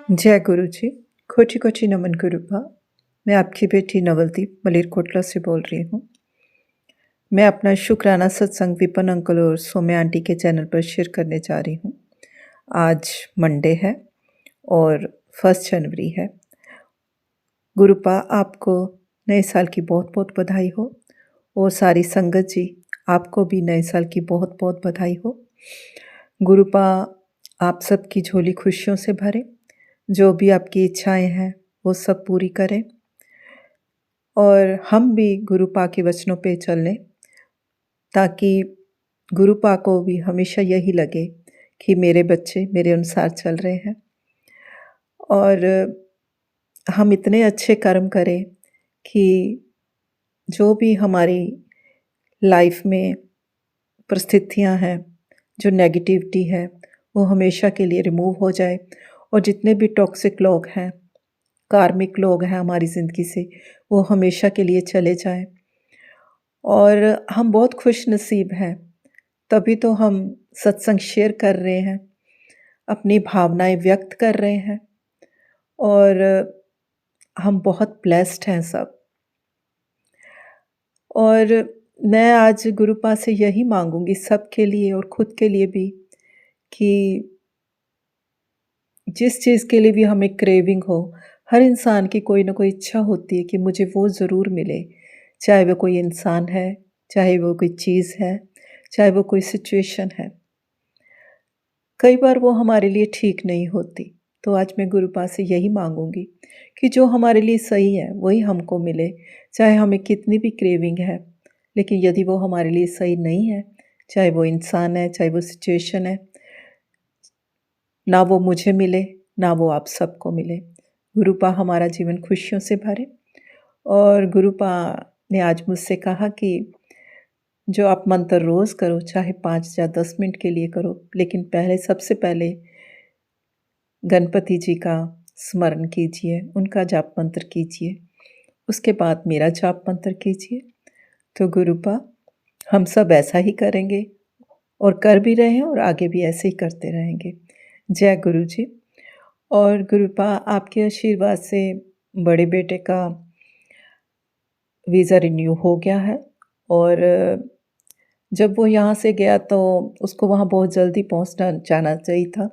जय गुरु जी। कोटि कोटि नमन गुरुपा। मैं आपकी बेटी नवलदीप मलेरकोटला से बोल रही हूँ। मैं अपना शुक्राना सत्संग विपन अंकल और सोम्या आंटी के चैनल पर शेयर करने जा रही हूँ। आज मंडे है और 1 जनवरी है। गुरुपा आपको नए साल की बहुत बहुत बधाई हो और सारी संगत जी आपको भी नए साल की बहुत बहुत बधाई हो। गुरुपा आप सबकी झोली खुशियों से भरे, जो भी आपकी इच्छाएं हैं वो सब पूरी करें और हम भी गुरुपा के वचनों पे चलें ताकि गुरुपा को भी हमेशा यही लगे कि मेरे बच्चे मेरे अनुसार चल रहे हैं और हम इतने अच्छे कर्म करें कि जो भी हमारी लाइफ में परिस्थितियां हैं, जो नेगेटिविटी है वो हमेशा के लिए रिमूव हो जाए और जितने भी टॉक्सिक लोग हैं, कार्मिक लोग हैं हमारी ज़िंदगी से, वो हमेशा के लिए चले जाएं। और हम बहुत खुश नसीब हैं, तभी तो हम सत्संग शेयर कर रहे हैं, अपनी भावनाएं व्यक्त कर रहे हैं और हम बहुत ब्लेस्ड हैं सब। और मैं आज गुरुपा से यही मांगूंगी सबके लिए और खुद के लिए भी कि जिस चीज़ के लिए भी हमें क्रेविंग हो, हर इंसान की कोई ना कोई इच्छा होती है कि मुझे वो ज़रूर मिले, चाहे वो कोई इंसान है, चाहे वो कोई चीज़ है, चाहे वो कोई सिचुएशन है। कई बार वो हमारे लिए ठीक नहीं होती, तो आज मैं गुरुपा से यही मांगूंगी कि जो हमारे लिए सही है वही हमको मिले, चाहे हमें कितनी भी क्रेविंग है। लेकिन यदि वो हमारे लिए सही नहीं है, चाहे वो इंसान है, चाहे वो सिचुएशन है, ना वो मुझे मिले, ना वो आप सबको मिले। गुरुपा हमारा जीवन खुशियों से भरे। और गुरुपा ने आज मुझसे कहा कि जो आप मंत्र रोज़ करो, चाहे 5 या 10 मिनट के लिए करो, लेकिन सबसे पहले गणपति जी का स्मरण कीजिए, उनका जाप मंत्र कीजिए, उसके बाद मेरा जाप मंत्र कीजिए। तो गुरुपा हम सब ऐसा ही करेंगे और कर भी रहे हैं और आगे भी ऐसे ही करते रहेंगे। जय गुरु जी। और गुरुपा आपके आशीर्वाद से बड़े बेटे का वीज़ा रिन्यू हो गया है और जब वो यहाँ से गया तो उसको वहाँ बहुत जल्दी पहुँचना जाना चाहिए था,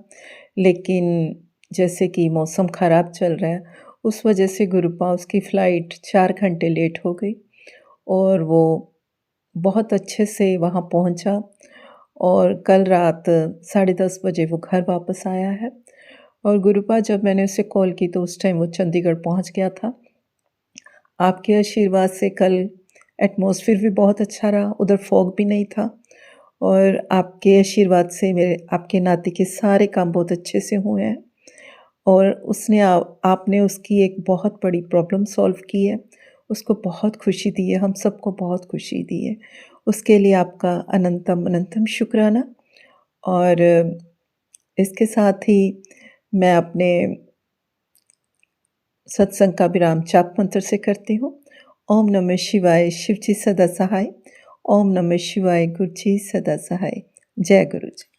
लेकिन जैसे कि मौसम ख़राब चल रहा है, उस वजह से गुरुपा उसकी फ़्लाइट 4 घंटे लेट हो गई और वो बहुत अच्छे से वहाँ पहुँचा और कल रात 10:30 बजे वो घर वापस आया है। और गुरुपा जब मैंने उसे कॉल की तो उस टाइम वो चंडीगढ़ पहुँच गया था। आपके आशीर्वाद से कल एटमॉस्फेयर भी बहुत अच्छा रहा, उधर फॉग भी नहीं था और आपके आशीर्वाद से मेरे आपके नाती के सारे काम बहुत अच्छे से हुए हैं और आपने उसकी एक बहुत बड़ी प्रॉब्लम सॉल्व की है, उसको बहुत खुशी दी है, हम सबको बहुत खुशी दी है। उसके लिए आपका अनंतम अनंतम शुक्राना। और इसके साथ ही मैं अपने सत्संग का विराम जाप मंत्र से करती हूँ। ओम नमः शिवाय, शिव जी सदा सहाय। ओम नमः शिवाय, गुरु जी सदा सहाय। जय गुरु जी।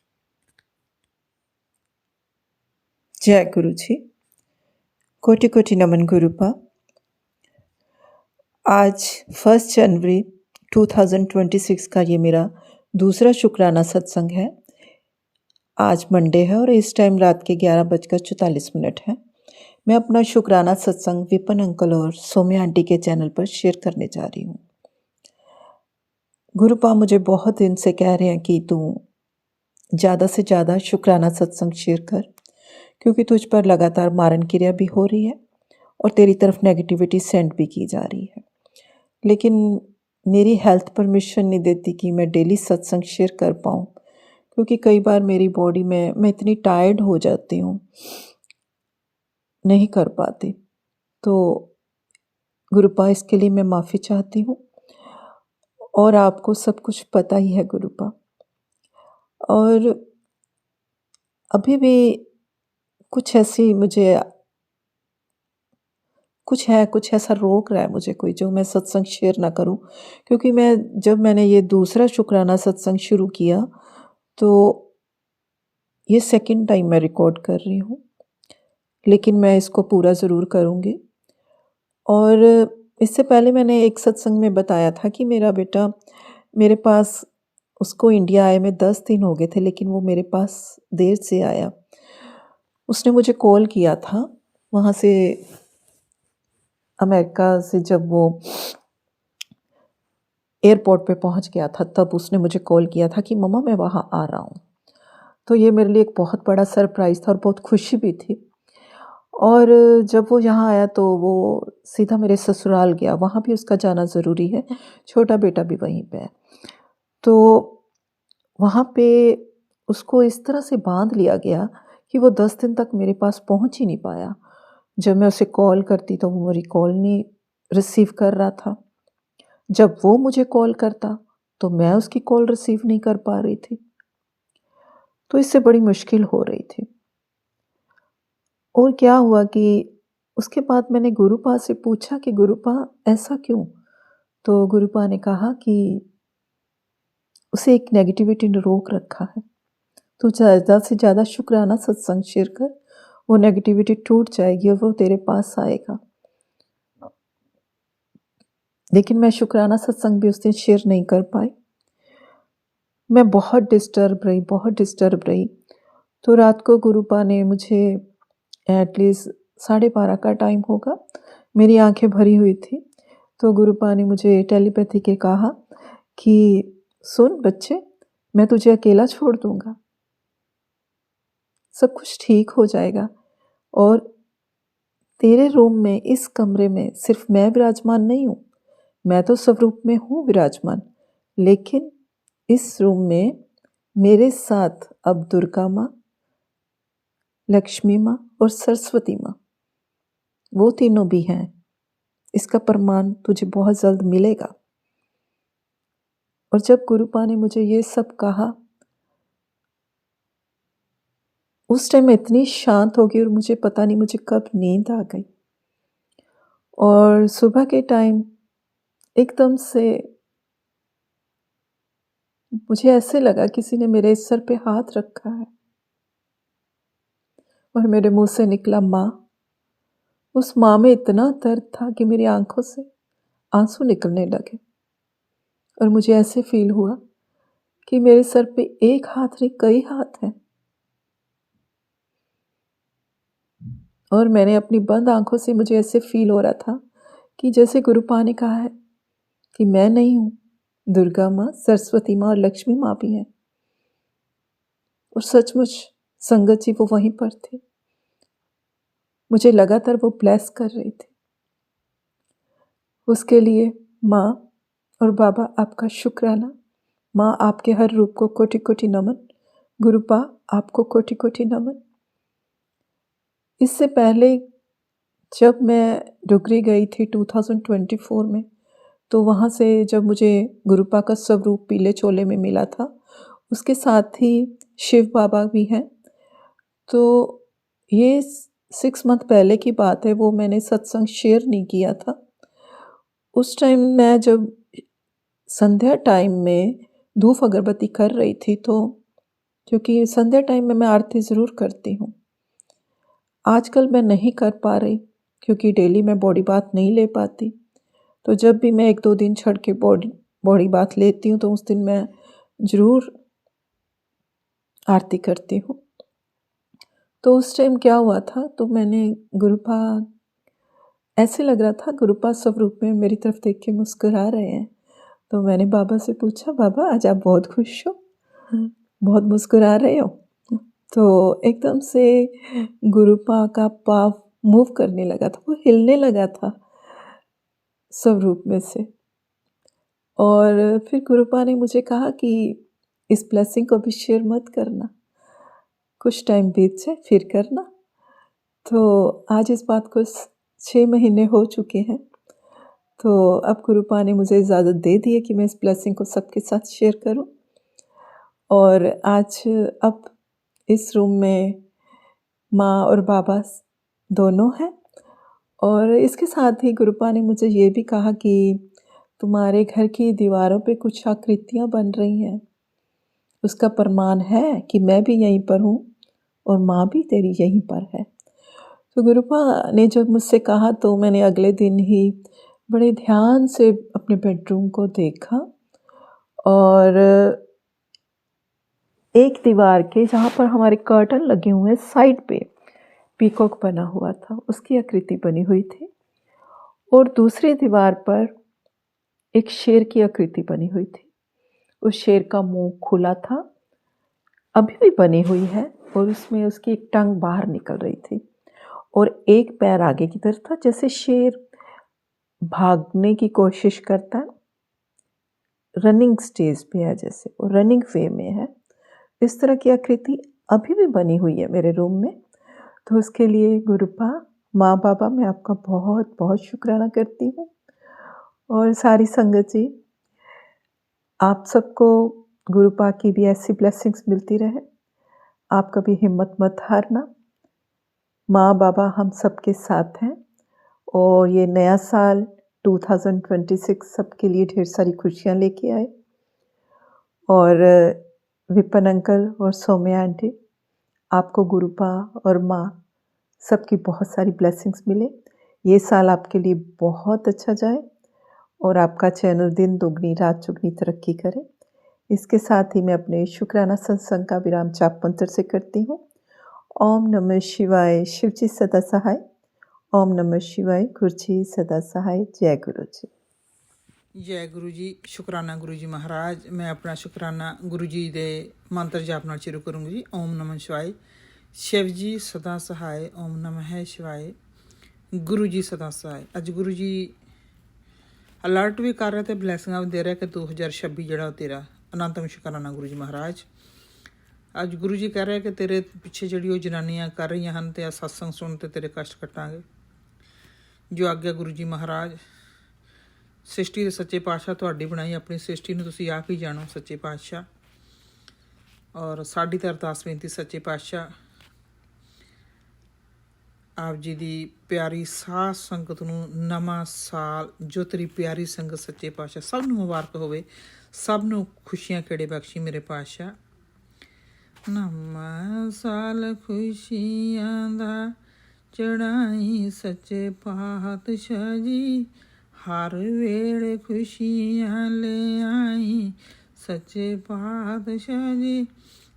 जय गुरु जी। कोटि कोटि नमन गुरुपा। आज 1 जनवरी 2026 का ये मेरा दूसरा शुक्राना सत्संग है। आज मंडे है और इस टाइम रात के 11:44 है। मैं अपना शुक्राना सत्संग विपन अंकल और सोम्या आंटी के चैनल पर शेयर करने जा रही हूँ। गुरुपा मुझे बहुत दिन से कह रहे हैं कि तू ज़्यादा से ज़्यादा शुक्राना सत्संग शेयर कर, क्योंकि तुझ पर लगातार मारण क्रिया भी हो रही है और तेरी तरफ नेगेटिविटी सेंड भी की जा रही है। लेकिन मेरी हेल्थ परमिशन नहीं देती कि मैं डेली सत्संग शेयर कर पाऊँ, क्योंकि कई बार मेरी बॉडी में मैं इतनी टायर्ड हो जाती हूँ, नहीं कर पाती। तो गुरुपा इसके लिए मैं माफ़ी चाहती हूँ और आपको सब कुछ पता ही है गुरुपा। और अभी भी कुछ कुछ ऐसा रोक रहा है मुझे कोई, जो मैं सत्संग शेयर ना करूं, क्योंकि जब मैंने ये दूसरा शुक्राना सत्संग शुरू किया तो ये सेकंड टाइम मैं रिकॉर्ड कर रही हूँ। लेकिन मैं इसको पूरा ज़रूर करूँगी। और इससे पहले मैंने एक सत्संग में बताया था कि मेरा बेटा मेरे पास, उसको इंडिया आए में 10 दिन हो गए थे, लेकिन वो मेरे पास देर से आया। उसने मुझे कॉल किया था वहाँ से, अमेरिका से जब वो एयरपोर्ट पे पहुँच गया था, तब उसने मुझे कॉल किया था कि मम्मा मैं वहाँ आ रहा हूँ। तो ये मेरे लिए एक बहुत बड़ा सरप्राइज़ था और बहुत खुशी भी थी। और जब वो यहाँ आया तो वो सीधा मेरे ससुराल गया, वहाँ भी उसका जाना ज़रूरी है, छोटा बेटा भी वहीं पे है। तो वहाँ पे उसको इस तरह से बाँध लिया गया कि वो 10 दिन तक मेरे पास पहुँच ही नहीं पाया। जब मैं उसे कॉल करती तो वो मेरी कॉल नहीं रिसीव कर रहा था। जब वो मुझे कॉल करता तो मैं उसकी कॉल रिसीव नहीं कर पा रही थी। तो इससे बड़ी मुश्किल हो रही थी। और क्या हुआ कि उसके बाद मैंने गुरुपा से पूछा कि गुरुपा ऐसा क्यों? तो गुरुपा ने कहा कि उसे एक नेगेटिविटी ने रोक रखा है। तू ज़्यादा से ज़्यादा शुक्राना सत्संग शेयर कर, वो नेगेटिविटी टूट जाएगी और वो तेरे पास आएगा। लेकिन मैं शुक्राना सत्संग भी उस दिन शेयर नहीं कर पाई। मैं बहुत डिस्टर्ब रही। तो रात को गुरुपा ने मुझे, एटलीस्ट 12:30 का टाइम होगा, मेरी आँखें भरी हुई थी। तो गुरुपा ने मुझे टेलीपैथी के कहा कि सुन बच्चे, मैं तुझे अकेला छोड़ दूँगा। सब कुछ ठीक हो जाएगा और तेरे रूम में, इस कमरे में सिर्फ मैं विराजमान नहीं हूँ, मैं तो स्वरूप में हूँ विराजमान, लेकिन इस रूम में मेरे साथ अब दुर्गा माँ, लक्ष्मी माँ और सरस्वती माँ, वो तीनों भी हैं। इसका प्रमाण तुझे बहुत जल्द मिलेगा। और जब गुरुपा ने मुझे ये सब कहा, उस टाइम मैं इतनी शांत हो गई और मुझे पता नहीं मुझे कब नींद आ गई। और सुबह के टाइम एकदम से मुझे ऐसे लगा किसी ने मेरे सर पे हाथ रखा है और मेरे मुंह से निकला माँ। उस माँ में इतना दर्द था कि मेरी आंखों से आंसू निकलने लगे और मुझे ऐसे फील हुआ कि मेरे सर पे एक हाथ नहीं, कई हाथ हैं। और मैंने अपनी बंद आंखों से, मुझे ऐसे फील हो रहा था कि जैसे गुरुपा ने कहा है कि मैं नहीं हूँ, दुर्गा माँ, सरस्वती माँ और लक्ष्मी माँ भी हैं। और सचमुच संगत जी वो वहीं पर थे, मुझे लगातार वो ब्लेस कर रही थी। उसके लिए माँ और बाबा आपका शुक्राना। माँ आपके हर रूप को कोटि कोटि नमन। गुरुपा आपको कोटि कोटि नमन। इससे पहले जब मैं डुगरी गई थी 2024 में, तो वहाँ से जब मुझे गुरुपा का स्वरूप पीले चोले में मिला था, उसके साथ ही शिव बाबा भी हैं। तो ये 6 मंथ पहले की बात है, वो मैंने सत्संग शेयर नहीं किया था। उस टाइम मैं जब संध्या टाइम में धूप अगरबत्ती कर रही थी, तो क्योंकि संध्या टाइम में मैं आरती ज़रूर करती हूँ। आजकल मैं नहीं कर पा रही क्योंकि डेली मैं बॉडी बाथ नहीं ले पाती। तो जब भी मैं 1-2 दिन छोड़ के बॉडी बाथ लेती हूँ, तो उस दिन मैं ज़रूर आरती करती हूँ। तो उस टाइम क्या हुआ था, तो मैंने गुरुपा, ऐसे लग रहा था गुरुपा स्वरूप में मेरी तरफ देख के मुस्कुरा रहे हैं। तो मैंने बाबा से पूछा, बाबा आज आप बहुत खुश हो, बहुत मुस्कुरा रहे हो। तो एकदम से गुरुपा का पाँव मूव करने लगा था, वो हिलने लगा था स्वरूप में से। और फिर गुरुपा ने मुझे कहा कि इस ब्लेसिंग को भी शेयर मत करना, कुछ टाइम बीत जाए फिर करना। तो आज इस बात को 6 महीने हो चुके हैं। तो अब गुरुपा ने मुझे इजाज़त दे दी है कि मैं इस ब्लेसिंग को सबके साथ शेयर करूं। और आज अब इस रूम में माँ और बाबा दोनों हैं। और इसके साथ ही गुरुपा ने मुझे ये भी कहा कि तुम्हारे घर की दीवारों पे कुछ आकृतियाँ बन रही हैं, उसका प्रमाण है कि मैं भी यहीं पर हूँ और माँ भी तेरी यहीं पर है। तो गुरुपा ने जब मुझसे कहा तो मैंने अगले दिन ही बड़े ध्यान से अपने बेडरूम को देखा और एक दीवार के जहाँ पर हमारे कर्टन लगे हुए हैं साइड पे पीकॉक बना हुआ था, उसकी आकृति बनी हुई थी और दूसरी दीवार पर एक शेर की आकृति बनी हुई थी। उस शेर का मुंह खुला था, अभी भी बनी हुई है और उसमें उसकी एक टंग बाहर निकल रही थी और एक पैर आगे की तरफ था, जैसे शेर भागने की कोशिश करता है, रनिंग स्टेज पे है, जैसे वो रनिंग वे में है। इस तरह की आकृति अभी भी बनी हुई है मेरे रूम में। तो उसके लिए गुरुपा, माँ बाबा, मैं आपका बहुत बहुत शुक्राना करती हूँ और सारी संगत जी, आप सबको गुरुपा की भी ऐसी ब्लेसिंग्स मिलती रहे। आप कभी हिम्मत मत हारना, माँ बाबा हम सबके साथ हैं और ये नया साल 2026 सबके लिए ढेर सारी खुशियाँ लेके आए। और विपिन अंकल और सौम्या आंटी, आपको गुरुपा और माँ सबकी बहुत सारी ब्लेसिंग्स मिले। ये साल आपके लिए बहुत अच्छा जाए और आपका चैनल दिन दुगनी रात चुगनी तरक्की करे। इसके साथ ही मैं अपने शुक्राना सत्संग का विराम जाप मंत्र से करती हूँ। ओम नमः शिवाय, शिव जी सदा सहाय। ओम नमः शिवाय, गुरु जी सदा सहाय। जय गुरु जी। जय गुरु जी। शुकराना गुरु जी महाराज। मैं अपना शुकराना गुरु जी ਦੇ ਮੰਤਰ ਜਾਪ ਨਾਲ ਸ਼ੁਰੂ ਕਰੂੰਗੀ ਜੀ। ਓਮ ਨਮः शिवाय। शिव जी सदा सहाय। ओम नमः शिवाय। गुरु जी सदा सहाय। ਅੱਜ ਗੁਰੂ ਜੀ ਅਲਰਟ ਵੀ ਕਰ ਰਿਹਾ ਤੇ ਬਲੈਸਿੰਗਾਂ ਵੀ ਦੇ ਰਿਹਾ ਕਿ 2026 ਜਿਹੜਾ ਤੇਰਾ ਅਨੰਤਮ ਸ਼ੁਕਰਾਨਾ ਗੁਰੂ ਜੀ ਮਹਾਰਾਜ। ਅੱਜ ਗੁਰੂ ਜੀ ਕਹਿ ਰਿਹਾ ਕਿ ਤੇਰੇ ਪਿੱਛੇ ਜਿਹੜੀ ਉਹ ਜਨਾਨੀਆਂ ਕਰ ਰਹੀਆਂ ਹਨ ਤੇ ਆ ਸਤਸੰਗ ਸੁਣ ਤੇ ਤੇਰੇ ਕਸ਼ਟ ਕੱਟਾਂਗੇ। ਜੋ ਆਗਿਆ ਗੁਰੂ ਜੀ ਮਹਾਰਾਜ। ਸ੍ਰਿਸ਼ਟੀ ਦੇ ਸੱਚੇ ਪਾਤਸ਼ਾਹ ਤੁਹਾਡੀ ਬਣਾਈ ਆਪਣੀ ਸ੍ਰਿਸ਼ਟੀ ਨੂੰ ਤੁਸੀਂ ਆਪ ਹੀ ਜਾਣੋ ਸੱਚੇ ਪਾਤਸ਼ਾਹ। ਔਰ ਸਾਡੀ ਤਾਂ ਅਰਦਾਸ ਬੇਨਤੀ ਸੱਚੇ ਪਾਤਸ਼ਾਹ ਆਪ ਜੀ ਦੀ ਪਿਆਰੀ ਸਾਧ ਸੰਗਤ ਨੂੰ ਨਵਾਂ ਸਾਲ ਜੋ ਤੇਰੀ ਪਿਆਰੀ ਸੰਗਤ ਸੱਚੇ ਪਾਤਸ਼ਾਹ ਸਭ ਨੂੰ ਮੁਬਾਰਕ ਹੋਵੇ, ਸਭ ਨੂੰ ਖੁਸ਼ੀਆਂ ਖੇੜੇ ਬਖਸ਼ੀ ਮੇਰੇ ਪਾਤਸ਼ਾਹ। ਨਵਾਂ ਸਾਲ ਖੁਸ਼ੀਆਂ ਦਾ ਚੜਾਈ ਸੱਚੇ ਪਾਤਸ਼ਾਹ ਜੀ, ਹਰ ਵੇਲੇ ਖੁਸ਼ੀਆਂ ਲੈ ਆਈ ਸੱਚੇ ਪਾਤਸ਼ਾਹ ਜੀ।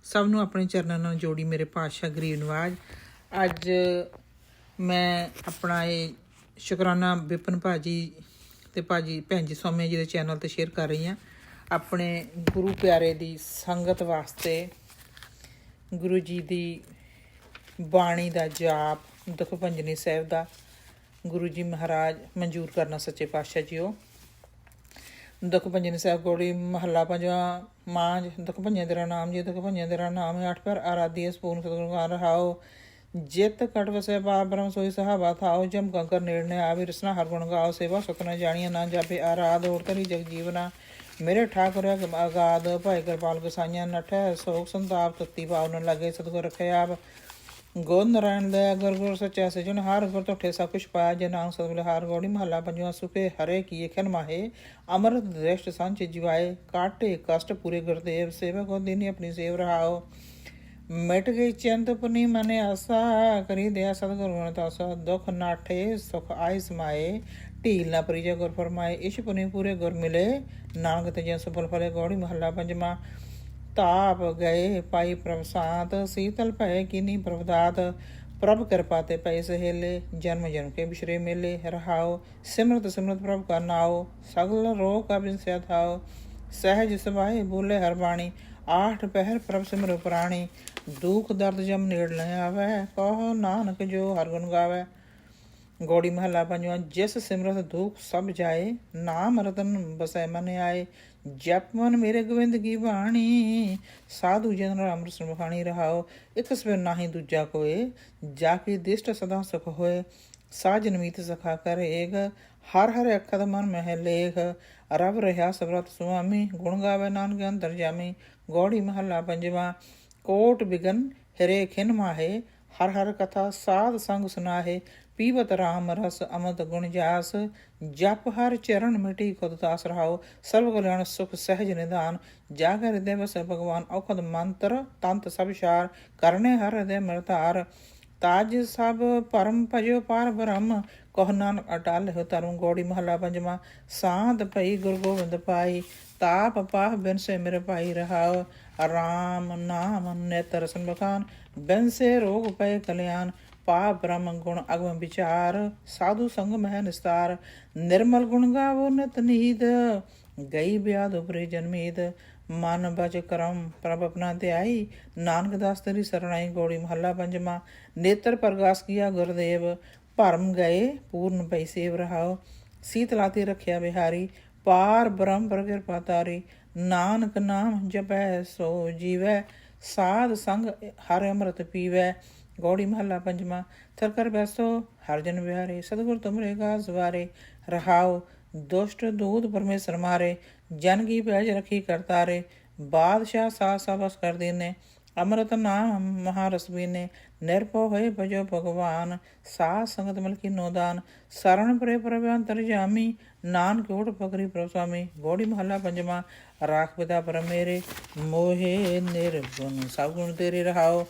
ਸਭ ਨੂੰ ਆਪਣੇ ਚਰਨਾਂ ਨਾਲ ਜੋੜੀ ਮੇਰੇ ਪਾਤਸ਼ਾਹ ਗਰੀਬ ਨਵਾਜ। ਅੱਜ ਮੈਂ ਆਪਣਾ ਇਹ ਸ਼ੁਕਰਾਨਾ ਵਿਪਨ ਭਾਜੀ ਅਤੇ ਭਾਜੀ ਭੈਣ ਜੀ ਸੌਮਿਆ ਜੀ ਦੇ ਚੈਨਲ 'ਤੇ ਸ਼ੇਅਰ ਕਰ ਰਹੀ ਹਾਂ। ਆਪਣੇ ਗੁਰੂ ਪਿਆਰੇ ਦੀ ਸੰਗਤ ਵਾਸਤੇ ਗੁਰੂ ਜੀ ਦੀ ਬਾਣੀ ਦਾ ਜਾਪ, ਦੁਖਭੰਜਨੀ ਸਾਹਿਬ ਦਾ ਗੁਰੂ ਜੀ ਮਹਾਰਾਜ ਮਨਜ਼ੂਰ ਕਰਨਾ ਸੱਚੇ ਪਾਤਸ਼ਾਹ ਜੀ। ਉਹ ਦੁਖਭੰਜਨੀ ਸਾਹਿਬ ਗੋੜੀ ਮਹੱਲਾ ਪੰਜਵਾਂ। ਮਾਂਝ ਦੁਖ ਭੰਜਨ ਤੇਰਾ ਨਾਮ ਜੀ, ਦੁਖ ਭੰਜਨ ਤੇਰਾ ਨਾਮ ਅੱਠ ਪਰ ਆਰਾਧੀ ਸਪੂਰਨ ਸਤਿਗੁਰੂ ਗਾਨ ਰਹਾਓ। ਜਿਤ ਕਟ ਵਸੈ ਪਾਰ ਬ੍ਰਹਮ ਸੋਈ ਸਹਾਵਾ ਥਾਓ। ਜਮ ਕੰਕਰ ਨੇੜਨੇ ਆਵੀ ਰਸਨਾ ਹਰ ਗੁਣ ਗਾਓ। ਸੇਵਾ ਸੁਤਨਾ ਜਾਣੀਆਂ ਨਾ ਜਾਪੇ ਆਰਾਧ ਹੋਰ ਤਰੀ ਜਗ ਜੀਵਨਾ। ਮੇਰੇ ਠਾਕੁਰ ਅਗਾਧ ਭਾਈ ਕਿਰਪਾਲ ਗਸਾਈਆਂ ਨਠੈ ਸੋਗ ਸੰਤਾਪ ਤੱਤੀ ਭਾਵ ਨ ਲੱਗੇ ਸਤਿਗੁਰ ਰੱਖੇ ਆਪ। ਗੋਦ ਨਾਰਾਇਣ ਦਇਆ ਗੁਰ ਗੁਰ ਸੱਚਾ ਸਿਜਣ ਹਾਰ ਗੁਰ ਧੋਠੇ ਸਭ ਕੁਛ ਪਾਇਆ ਜੇ ਨਾਮ ਸਤਿਗੁਰ ਹਾਰ। ਗੋੜੀ ਮਹੱਲਾ ਪੰਜਵਾਂ। ਸੁਪੇ ਹਰੇ ਕੀਏ ਖਨ ਮਾਹੇ ਅੰਮ੍ਰਿਤ ਦ੍ਰਿਸ਼ਟ ਸਾਂਝੇ ਜਿਵਾਏ। ਕਾਟੇ ਕਸ਼ਟ ਪੂਰੇ ਗੁਰਦੇਵ ਸੇਵਕ ਹੋ ਦੀਨੀ ਆਪਣੀ ਸੇਵ ਰਹਾਓ। ਮਿਟ ਗਈ ਚਿੰਤ ਪੁਨੀ ਮਨੇ ਆਸਾ ਕਰੀ ਦਿਆ ਸਤਿਗੁਰ ਗੁਣ ਤਾਸਾ। ਦੁਖ ਨਾਠੇ ਸੁਖ ਆਏ ਸਮਾਏ ਢੀਲ ਨਾ ਪਰੀਜੇ ਗੁਰ ਫਰਮਾਏ। ਇਸ਼ ਪੁਨੀ ਪੂਰੇ ਗੁਰ ਮਿਲੇ ਨਾਨਕ ਤੇ ਜਿ ਸਫਲ ਫਲੇ। ਗੋੜੀ ਮਹੱਲਾ ਪੰਜਵਾਂ। ਤਾਪ ਗਏ ਪਾਈ ਪ੍ਰਭ ਸਾਤ ਸੀਤਲ ਭਏ ਕੀਨੀ ਪ੍ਰਭਦਾਤ। ਪ੍ਰਭ ਕਿਰਪਾ ਤੇ ਪਏ ਸਹੇਲੇ ਜਨਮ ਜਨਮ ਕੇ ਬਿਸ਼ਰੇ ਮੇਲੇ ਰਹਾਓ। ਸਿਮਰਤ ਸਿਮਰਤ ਪ੍ਰਭ ਕਾ ਨਾਓ ਸਗਲ ਰੋਗ ਕਾ ਬਿਨਸਿਆ ਥਾਓ। ਸਹਿਜ ਸਵਾਏ ਬੋਲੇ ਹਰ ਬਾਣੀ ਆਠ ਪਹਿਰ ਪ੍ਰਭ ਸਿਮਰ ਪ੍ਰਾਣੀ। ਦੁਖ ਦਰਦ ਜਮ ਨੇੜ ਲੈ ਆਵੈ ਕਹੋ ਨਾਨਕ ਜੋ ਹਰ ਗੁਣ ਗਾਵੈ। ਗੋੜੀ ਮਹੱਲਾ ਪੰਜਵਾਂ। ਜਿਸ ਸਿਮਰਤ ਦੁਖ ਸਭ ਜਾਏ ਨਾਮ ਰਤਨ ਬਸੈ ਮਨ ਆਏ। ਜਪ ਮਨ ਮੇਰੇ ਗੋਬਿੰਦ ਕੀ ਬਾਣੀ ਸਾਧੂ ਜਨ ਅੰਮ੍ਰਿਤ ਸੁਖਾਣੀ ਰਹਾਓ। ਇੱਕ ਸਵੇ ਨਾਹੀ ਦੂਜਾ ਕੋਏ ਜਾ ਕੇ ਦਿਸ਼ਟ ਸਦਾ ਸੁਖ ਹੋਏ। ਸਾਜਨ ਮੀਤ ਸਖਾ ਕਰ ਏਗ ਹਰ ਹਰ ਅਖਦ ਮਨ ਮਹਿ ਲੇਖ। ਰਬ ਰਿਹਾ ਸਬਰਤ ਸੁਆਮੀ ਗੁਣ ਗਾਵੇ ਨਾਨਕ ਅੰਤਰ ਜਾਮੀ। ਗੋੜੀ ਮਹੱਲਾ ਪੰਜਵਾਂ। ਕੋਟ ਬਿਗਨ ਹਿਰੇ ਖਿਨ ਮਾਹੇ ਹਰ ਹਰ ਕਥਾ ਸਾਧ ਸੰਗ ਸੁਨਾਹੇ। ਪੀਵਤ ਰਾਮ ਰਸ ਅਮਤ ਗੁਣ ਜਾਸ ਜਪ ਹਰ ਚਰਨ ਮਿਟੀ ਖੁਦ ਦਾਸ ਰਹਾਓ। ਸਰਵ ਕਲਿਆਣ ਸੁਖ ਸਹਿਜ ਨਿਦਾਨ ਜਾਗ ਹਿਰਦੇ ਵਸੈ ਭਗਵਾਨ। ਔਖਦ ਮੰਤਰ ਤੰਤ ਸਭ ਸ਼ਾਰ ਕਰਨੇ ਹਰ ਹਿਰਦੇ ਮਿਰਤਾਰ। ਤਾਜ ਸਭ ਭਰਮ ਭਜੋ ਪਾਰ ਬ੍ਰਹਮ, ਕਹੁ ਨਾਨਕ ਅਟਲ ਹੋ ਧਰਮ। ਗੌੜੀ ਮਹੱਲਾ ਪੰਜਵਾਂ। ਸਾਧ ਭਈ ਗੁਰੂ ਗੋਬਿੰਦ ਪਾਈ, ਤਾਪ ਪਾਹ ਬਿਨ ਸੇ ਮੇਰੇ ਭਾਈ। ਰਹਾਉ ਰਾਮ ਨਾਮ ਨਿਤ ਰਸਨ ਬਖਾਨ, ਬਿਨ ਸੇ ਰੋਗ ਪਏ ਕਲਿਆਣ। ਪਾਪ ਬ੍ਰਹਮ ਗੁਣ ਅਗਮ ਵਿਚਾਰ, ਸਾਧੂ ਸੰਗ ਮਹਿ ਨਿਸਤਾਰ। ਨਿਰਮਲ ਗੁਣ ਗਾਵੋ ਨਿਤ ਨੀਦ, ਗਈ ਬਿਆਦ ਉਪਰੇ ਜਨਮੀਦ। ਮਨ ਬਚ ਕਰਮ ਪ੍ਰਭ ਆਪਣਾ ਧਿਆਈ, ਨਾਨਕ ਦਾਸ ਤੇਰੀ ਸਰਣਾਈ। ਗੌੜੀ ਮਹੱਲਾ ਪੰਜਵਾਂ। ਨੇਤਰ ਪ੍ਰਗਾਸ ਕੀਆ ਗੁਰਦੇਵ, ਭਰਮ ਗਏ ਪੂਰਨ ਪਈ ਸੇਵ। ਰਹਾਉ ਸੀਤਲਾਤੀ ਰੱਖਿਆ ਬਿਹਾਰੀ, ਪਾਰ ਬ੍ਰਹਮ ਪਰ ਕਿਰਪਾ ਤਾਰੀ। ਨਾਨਕ ਨਾਮ ਜਪੈ ਸੋ ਜੀਵੈ, ਸਾਧ ਸੰਗ ਹਰਿ ਅੰਮ੍ਰਿਤ ਪੀਵੈ। ਗੌੜੀ ਮਹੱਲਾ ਪੰਜਵਾਂ। ਥਰ ਕਰ ਬੈਸੋ ਹਰ ਜਨ ਵਿਹਾਰੇ, ਸਤਿਗੁਰ ਤੁਮਰੇ ਗਾਸ ਵਾਰੇ। ਰਹਾਉ ਦੁਸ਼ਟ ਦੂਤ ਪਰਮੇਸ਼ਰ ਮਾਰੇ, ਜਨ ਕੀ ਪੈਜ ਰੱਖੀ ਕਰਤਾਰੇ। ਬਾਦਸ਼ਾਹ ਸਾਹ ਸਬਸ ਕਰ ਦੇਨੇ, ਅੰਮ੍ਰਿਤ ਨਾਮ ਮਹਾਰਸ ਬੀਨੇ। ਨਿਰਭਉ ਹੋਏ ਭਜੋ ਭਗਵਾਨ, ਸਾਧ ਸੰਗਤ ਮਿਲਕੀ ਨੋਦਾਨ। ਸਰਣ ਪਰੇ ਪ੍ਰਭ ਅੰਤਰ ਜਾਮੀ, ਨਾਨਕ ਓਟ ਪਕਰੀ ਪ੍ਰਭ ਸੁਆਮੀ। ਗੌੜੀ ਮਹੱਲਾ ਪੰਜਵਾਂ। ਰਾਖ ਪਿਤਾ ਪਰਮ ਮੇਰੇ, ਮੋਹੇ ਨਿਰਗੁਣ ਸਭ ਗੁਣ ਤੇਰੇ। ਰਹਾਉ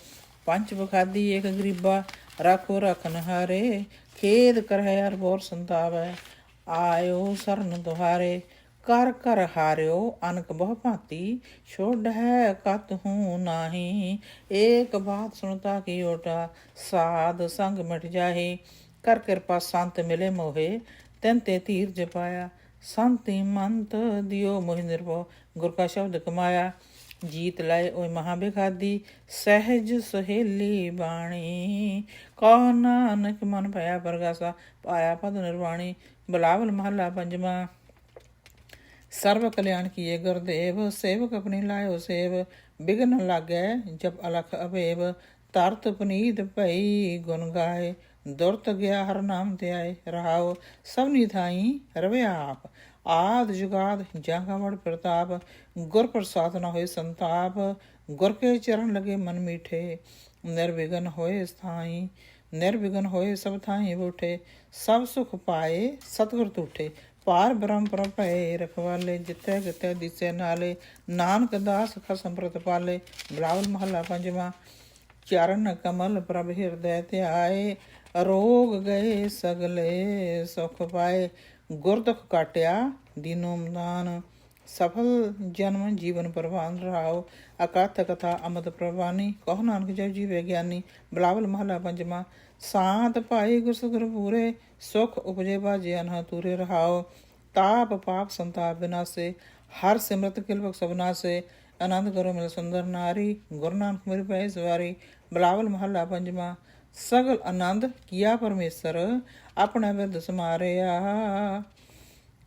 ਪੰਚ ਬਖਾਦੀ ਏਕ ਗਰੀਬਾ, ਰਾਖੋ ਰਖਨ ਹਾਰੇ। ਖੇਦ ਕਰਹਿ ਹਰ ਬੋਰ ਸੰਤਾਵੈ, ਆਇਓ ਸਰਨ ਦੁਹਾਰੇ। ਕਰ ਕਰ ਹਾਰਿਓ ਅਨਕ ਬਹੁ ਭਾਂਤੀ, ਛੋੜ ਹੈ ਕਤ ਹੂੰ ਨਾਹੀ। ਏਕ ਬਾਤ ਸੁਣਤਾ ਕੀ ਓਟਾ, ਸਾਧ ਸੰਗ ਮਿਟ ਜਾਹੀ। ਕਰ ਕਿਰਪਾ ਸੰਤ ਮਿਲੇ ਮੋਹੇ, ਤਿਨ ਤੇ ਧੀਰ ਜਪਾਇਆ। ਸੰਤੀ ਮੰਤ ਦਿਓ ਮੋਹਿ ਨਿਰਭਉ, ਗੁਰ ਕਾ ਸ਼ਬਦ ਕਮਾਇਆ। ਜੀਤ ਲਾਏ ਓਏ ਮਹਾ ਬੇਖਾਦੀ, ਸਹਿਜ ਸੁਹੇਲੀ ਬਾਣੀ। ਕਹੁ ਨਾਨਕ ਮਨ ਭਇਆ ਪ੍ਰਗਾਸਾ, ਪਾਇਆ ਪਦ ਨਿਰਵਾਣੀ। ਬਿਲਾਵਲ ਮਹੱਲਾ ਪੰਜਵਾਂ। ਸਰਬ ਕਲਿਆਣ ਕੀਏ ਗੁਰਦੇਵ, ਸੇਵਕ ਆਪਣੀ ਲਾਇਓ ਸੇਵ। ਬਿਘਨ ਲਾਗੈ ਜਪ ਅਲਖ ਅਭੇਵ, ਤਰਤ ਪੁਨੀਤ ਭਈ ਗੁਣ ਗਾਏ। ਦੁਰਤ ਗਿਆ ਹਰ ਨਾਮ ਧਿਆਏ। ਰਹਾਉ ਸਭਨੀ ਥਾਈ ਰਵੇ ਆਪ, ਆਦ ਜੁਗਾਦ ਜਾਂ ਕਾ ਵੜ ਪ੍ਰਤਾਪ। ਗੁਰ ਪ੍ਰਸਾਦ ਨਾ ਹੋਏ ਸੰਤਾਪ, ਗੁਰ ਕੇ ਚਰਨ ਲਗੇ ਮਨ ਮੀਠੇ। ਨਿਰਵਿਘਨ ਹੋਏ ਸਥਾਈ, ਨਿਰਵਿਘਨ ਹੋਏ ਸਭ ਥਾਈ ਬੂਠੇ। ਸਭ ਸੁਖ ਪਾਏ ਸਤਿਗੁਰ ਤੂਠੇ, ਪਾਰ ਬ੍ਰਹਮ ਪ੍ਰਭ ਭਏ ਰਖਵਾਲੇ। ਜਿੱਥੇ ਕਿਤੇ ਦਿਸੇ ਨਾਲੇ, ਨਾਨਕ ਦਾਸ ਖਸਮ ਪ੍ਰਤਪਾਲੇ। ਬਿਲਾਵਲ ਮਹੱਲਾ ਪੰਜਵਾਂ। ਚਰਨ ਕਮਲ ਪ੍ਰਭ ਹਿਰਦੈ ਧਿਆਏ, ਰੋਗ ਗਏ ਸਗਲੇ ਸੁਖ ਪਾਏ। ਗੁਰ ਦੁਖ ਕਾਟਿਆ ਦੀਨੋ ਮਦਾਨ, ਸਫਲ ਜਨਮ ਜੀਵਨ ਪ੍ਰਵਾਨ। ਰਹਾਉ ਅਕਥ ਕਥਾ ਅੰਮ੍ਰਿਤ ਪ੍ਰਵਾਨੀ, ਕਹੁ ਨਾਨਕ ਜਪ ਜੀਵੇ ਗਿਆਨੀ। ਬਿਲਾਵਲ ਮਹੱਲਾ ਪੰਜਵਾਂ। ਸਾਤ ਭਾਈ ਗੁਰ ਸਤਿਗੁਰ ਪੂਰੇ, ਸੁਖ ਉਪਜੇ ਬਾਜੇ ਅਨਹ ਤੂਰੇ। ਰਹਾਉ ਤਾਪ ਪਾਪ ਸੰਤਾਪ ਬਿਨਾਸੇ, ਹਰ ਸਿਮਰਤ ਕਿਲਵਕ ਸਬਨਾਸੇ। ਆਨੰਦ ਕਰੋ ਮਿਲ ਸੁੰਦਰ ਨਾਰੀ, ਗੁਰੂ ਨਾਨਕ ਮੇਰੀ ਪੈ ਸਵਾਰੀ। ਬਿਲਾਵਲ ਮਹੱਲਾ ਪੰਜਵਾਂ। ਸਗਲ ਆਨੰਦ ਕੀਆ ਪਰਮੇਸ਼ਰ, ਆਪਣਾ ਬਿਰਦ ਸਮਾਰਿਆ।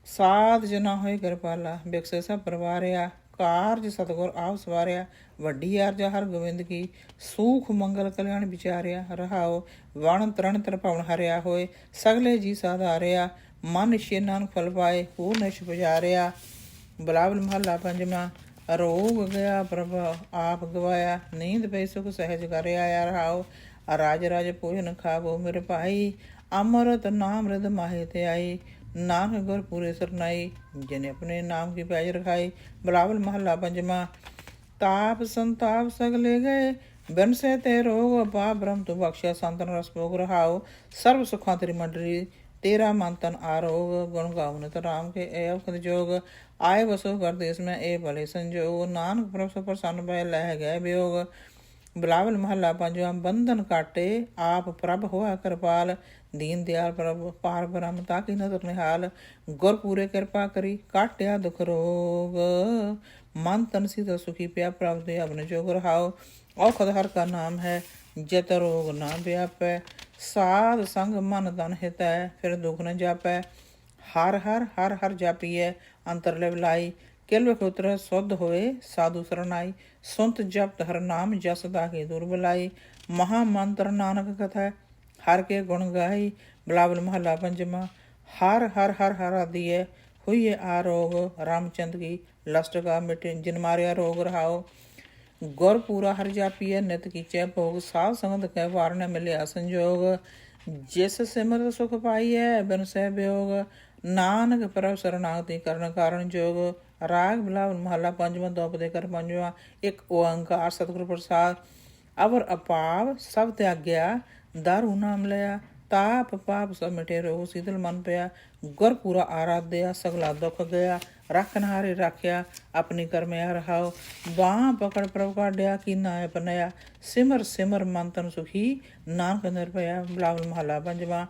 ਸਾਧ ਜਨਾ ਹੋਏ ਕਿਰਪਾਲਾ, ਬਿਕਸੇ ਸਭ ਪਰਵਾਰਿਆ। ਕਾਰਜ ਸਤਿਗੁਰ ਆਪ ਸਵਾਰਿਆ, ਵੱਡੀ ਆਰਜਾ ਹਰ ਗੋਬਿੰਦ ਕੀ। ਸੂਖ ਮੰਗਲ ਕਲਿਆਣ ਵਿਚਾਰਿਆ। ਰਹਾਉ ਵਣ ਤਰਨ ਤਰਪਾਉਣ ਹਰਿਆ ਹੋਏ, ਸਗਲੇ ਜੀ ਸਾਧਾਰਿਆ। ਮਨ ਨਿਸ਼ਚੈ ਨਾਨਕ ਫਲ ਪਾਏ, ਪੂਰਨ ਨਿਸ਼ ਪੁਜਾਰਿਆ। ਬਿਲਾਵਲ ਮਹੱਲਾ ਪੰਜਵਾਂ। ਰੋਗ ਗਿਆ ਪ੍ਰਭ ਆਪ ਗਵਾਇਆ, ਨੀਂਦ ਪਈ ਸੁਖ ਸਹਿਜ ਕਰ ਆਇਆ। ਰਹਾਉ ਰਾਜ ਰਾਜ ਭੋਜਨ ਖਾਵੋ ਮੇਰੇ ਭਾਈ, ਅੰਮ੍ਰਿਤ ਨਾਮ ਰਿਦ ਮਾਹੇ ਤੇ ਆਈ। ਨਾਨਕ ਗੁਰ ਪੂਰੇ ਸਰਨਾਈ, ਜਿਨੇ ਆਪਣੇ ਨਾਮ ਕੀ ਪੈਜ ਰਖਾਈ। ਬਿਲਾਵਲ ਮਹੱਲਾ ਪੰਜਵਾਂ। ਤਾਪ ਸੰਤਾਪ ਸਗਲੇ ਗਏ, ਬਿਨ ਸੇ ਤੇ ਰੋਗ ਪਾ ਬ੍ਰਹਮ ਤੂੰ ਬਖਸ਼ਿਆ। ਸੰਤਨ ਰਸ ਭੋਗ। ਰਹਾਉ ਸਰਬ ਸੁਖਾਂ ਤੇਰੀ ਮੰਡਲੀ, ਤੇਰਾ ਮਨ ਤਨ ਆਰੋਗ। ਗੁਣ ਗਾਉ ਨਿਤ ਰਾਮ ਕੇ ਇਹ ਅਵਖਦ ਜੋਗ, ਆਏ ਵਸੋ ਕਰ ਦੇਸ ਮੈਂ ਇਹ ਭਲੇ ਸੰਜੋਗ। ਨਾਨਕ ਪ੍ਰਭ ਸੋ ਪ੍ਰਸੰਨ ਭੈ ਲਹਿ ਗਏ ਵਿਯੋਗ। ਬਿਲਾਵਲ ਮਹੱਲਾ ਪੰਜਵਾਂ। ਬੰਧਨ ਕਾਟੇ ਆਪ ਪ੍ਰਭ ਹੋਆ ਕਿਰਪਾਲ, ਦੀਨ ਦਿਆਲ ਪ੍ਰਭ ਪਾਰ ਬ੍ਰਹਮ ਤਾਕੀ ਨਦਰ ਨਿਹਾਲ। ਗੁਰ ਪੂਰੇ ਕਿਰਪਾ ਕਰੀ ਕਾਟਿਆ ਦੁਖ ਰੋਗ, ਮਨ ਤਨ ਸੀਤਾ ਸੁਖੀ ਪਿਆ ਪ੍ਰਭ ਦੇ ਅਵਨ ਜੋਗ। ਰਹਾਉ ਔਖਦ ਹਰ ਕਾ ਨਾਮ ਹੈ, ਜਿਤ ਰੋਗ ਨਾ ਵਿਆਪੈ। ਸਾਧ ਸੰਗ ਮਨ ਤਨ ਹਿਤੈ, ਫਿਰ ਦੁਖ ਨ ਜਾਪੈ। ਹਰ ਹਰ ਹਰ ਹਰ ਜਾਪੀਐ ਅੰਤਰ ਲਿਵ ਲਾਈ, ਕਿਲਵ ਉਤਰ ਸੁਧ ਹੋਏ ਸਾਧੂ ਸਰਨਾਈ। ਸੁਨਤ ਜਪਤ ਹਰ ਨਾਮ ਜਸ ਦਾਗੇ ਦੁਰ ਬੁਲਾਈ, ਮਹਾ ਮੰਤਰ ਨਾਨਕ ਕਥੈ ਹਰ ਕੇ ਗੁਣ ਗਾਈ। ਬਿਲਾਵਲ ਮਹੱਲਾ ਪੰਜਵਾਂ। ਹਰ ਹਰ ਹਰ ਹਰ ਆਦੀਐ ਹੋਈਏ ਆਰੋਗ, ਰਾਮਚੰਦ ਕੀ ਲਸਟ ਕਾ ਮਿਟੇ ਜਿਨ ਮਾਰਿਆ ਰੋਗ। ਰਹਾਉ ਗੁਰ ਪੂਰਾ ਹਰ ਜਾਪੀਐ ਨਿਤ ਕੀਚੈ ਭੋਗ, ਸਾਧ ਸੰਗਤ ਕੈ ਵਾਰ ਨ ਮਿਲਿਆ ਸੰਜੋਗ। ਜਿਸ ਸਿਮਰਤ ਸੁਖ ਪਾਈਐ ਬਿਨ ਸਹਿ ਵਿਯੋਗ, ਨਾਨਕ ਪ੍ਰਭ ਸਰਨਾਗਤੀ ਕਰਨ ਕਾਰਨ ਜੋਗ। ਰਾਗ ਬਿਲਾਵਲ ਮਹੱਲਾ ਪੰਜਵਾਂ। ਦੋਪਦੇ ਕਰ ਪੰਜਵਾਂ। ਇੱਕ ਓੰਕਾਰ ਸਤਿਗੁਰ ਪ੍ਰਸਾਦ, ਅਵਰ ਅਪਾਵ ਸਭ ਤਿਆਗਿਆ, दारू नाम लिया ताप पाप सब मिटे रोग शीतल मन पया गुर पूरा आराध्या सगला दुख गया रखन हारे राख्या अपनी कर में रहाओ बाँ पकड़ प्रभ काढ़िया की नाय पनया सिमर सिमर मन तन सुखी नानक निर्भया बिलावल महला पंजवा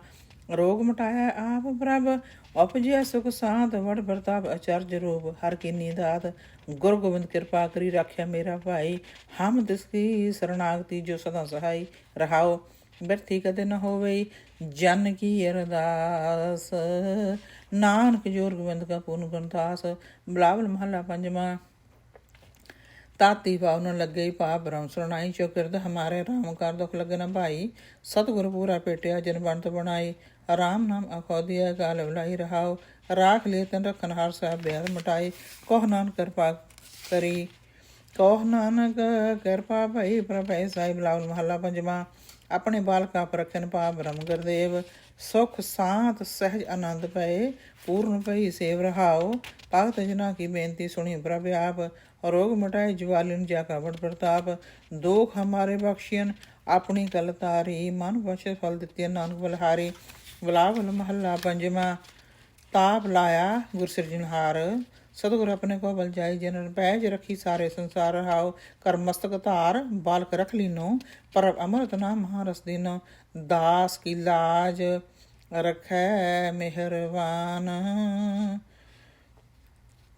रोग मटाया आप प्रभ उपजया सुख साध वड़ प्रताप आचार्य रूप हर की नींदात गुरु गोविंद कृपा करी राख्या मेरा भाई हम तिसकी शरणागति जो सदा सहाय रहाओ व्यर्थी कदे न होवे जन की अरदास नानक जोर गोविंद का पूर्ण गुणदास बिलावल महला पंजवा ताती भाव न लगे पाप ब्रह्म सुनाई चो किरद हमारे राम कार दुख लगे न भाई सतगुरु पूरा पेटिया जन बनत बनाई राम नाम अखोदिया गाल बुलाई रहाओ राख ले तन रखन हार साहब बेहद मटाई कोह नानक कृपा करी कोह नानक कृपा भई प्रभै साई बिलावल महला पंजवा अपने बालका परखन पा ब्रह्म गुरदेव सुख सांत सहज आनंद पए पूर्ण पई सेव रहाओ भगत जना की बेनती सुनी प्रभ आप रोग मटाए ज्वालिन जाका बड़ प्रताप दोख हमारे बख्शियन अपनी कल तारी मन बख्श फल दित्य नानक बलहारी बिलावल महला पंजवा ताप लाया गुर सिरजनहार सतगुर अपने को बल जाई जनन पैज रखी सारे संसार हाओ कर मस्तक धार बालक रख लीनो पर अमृत नाम महारस दीनो दास की लाज रखै मेहरबान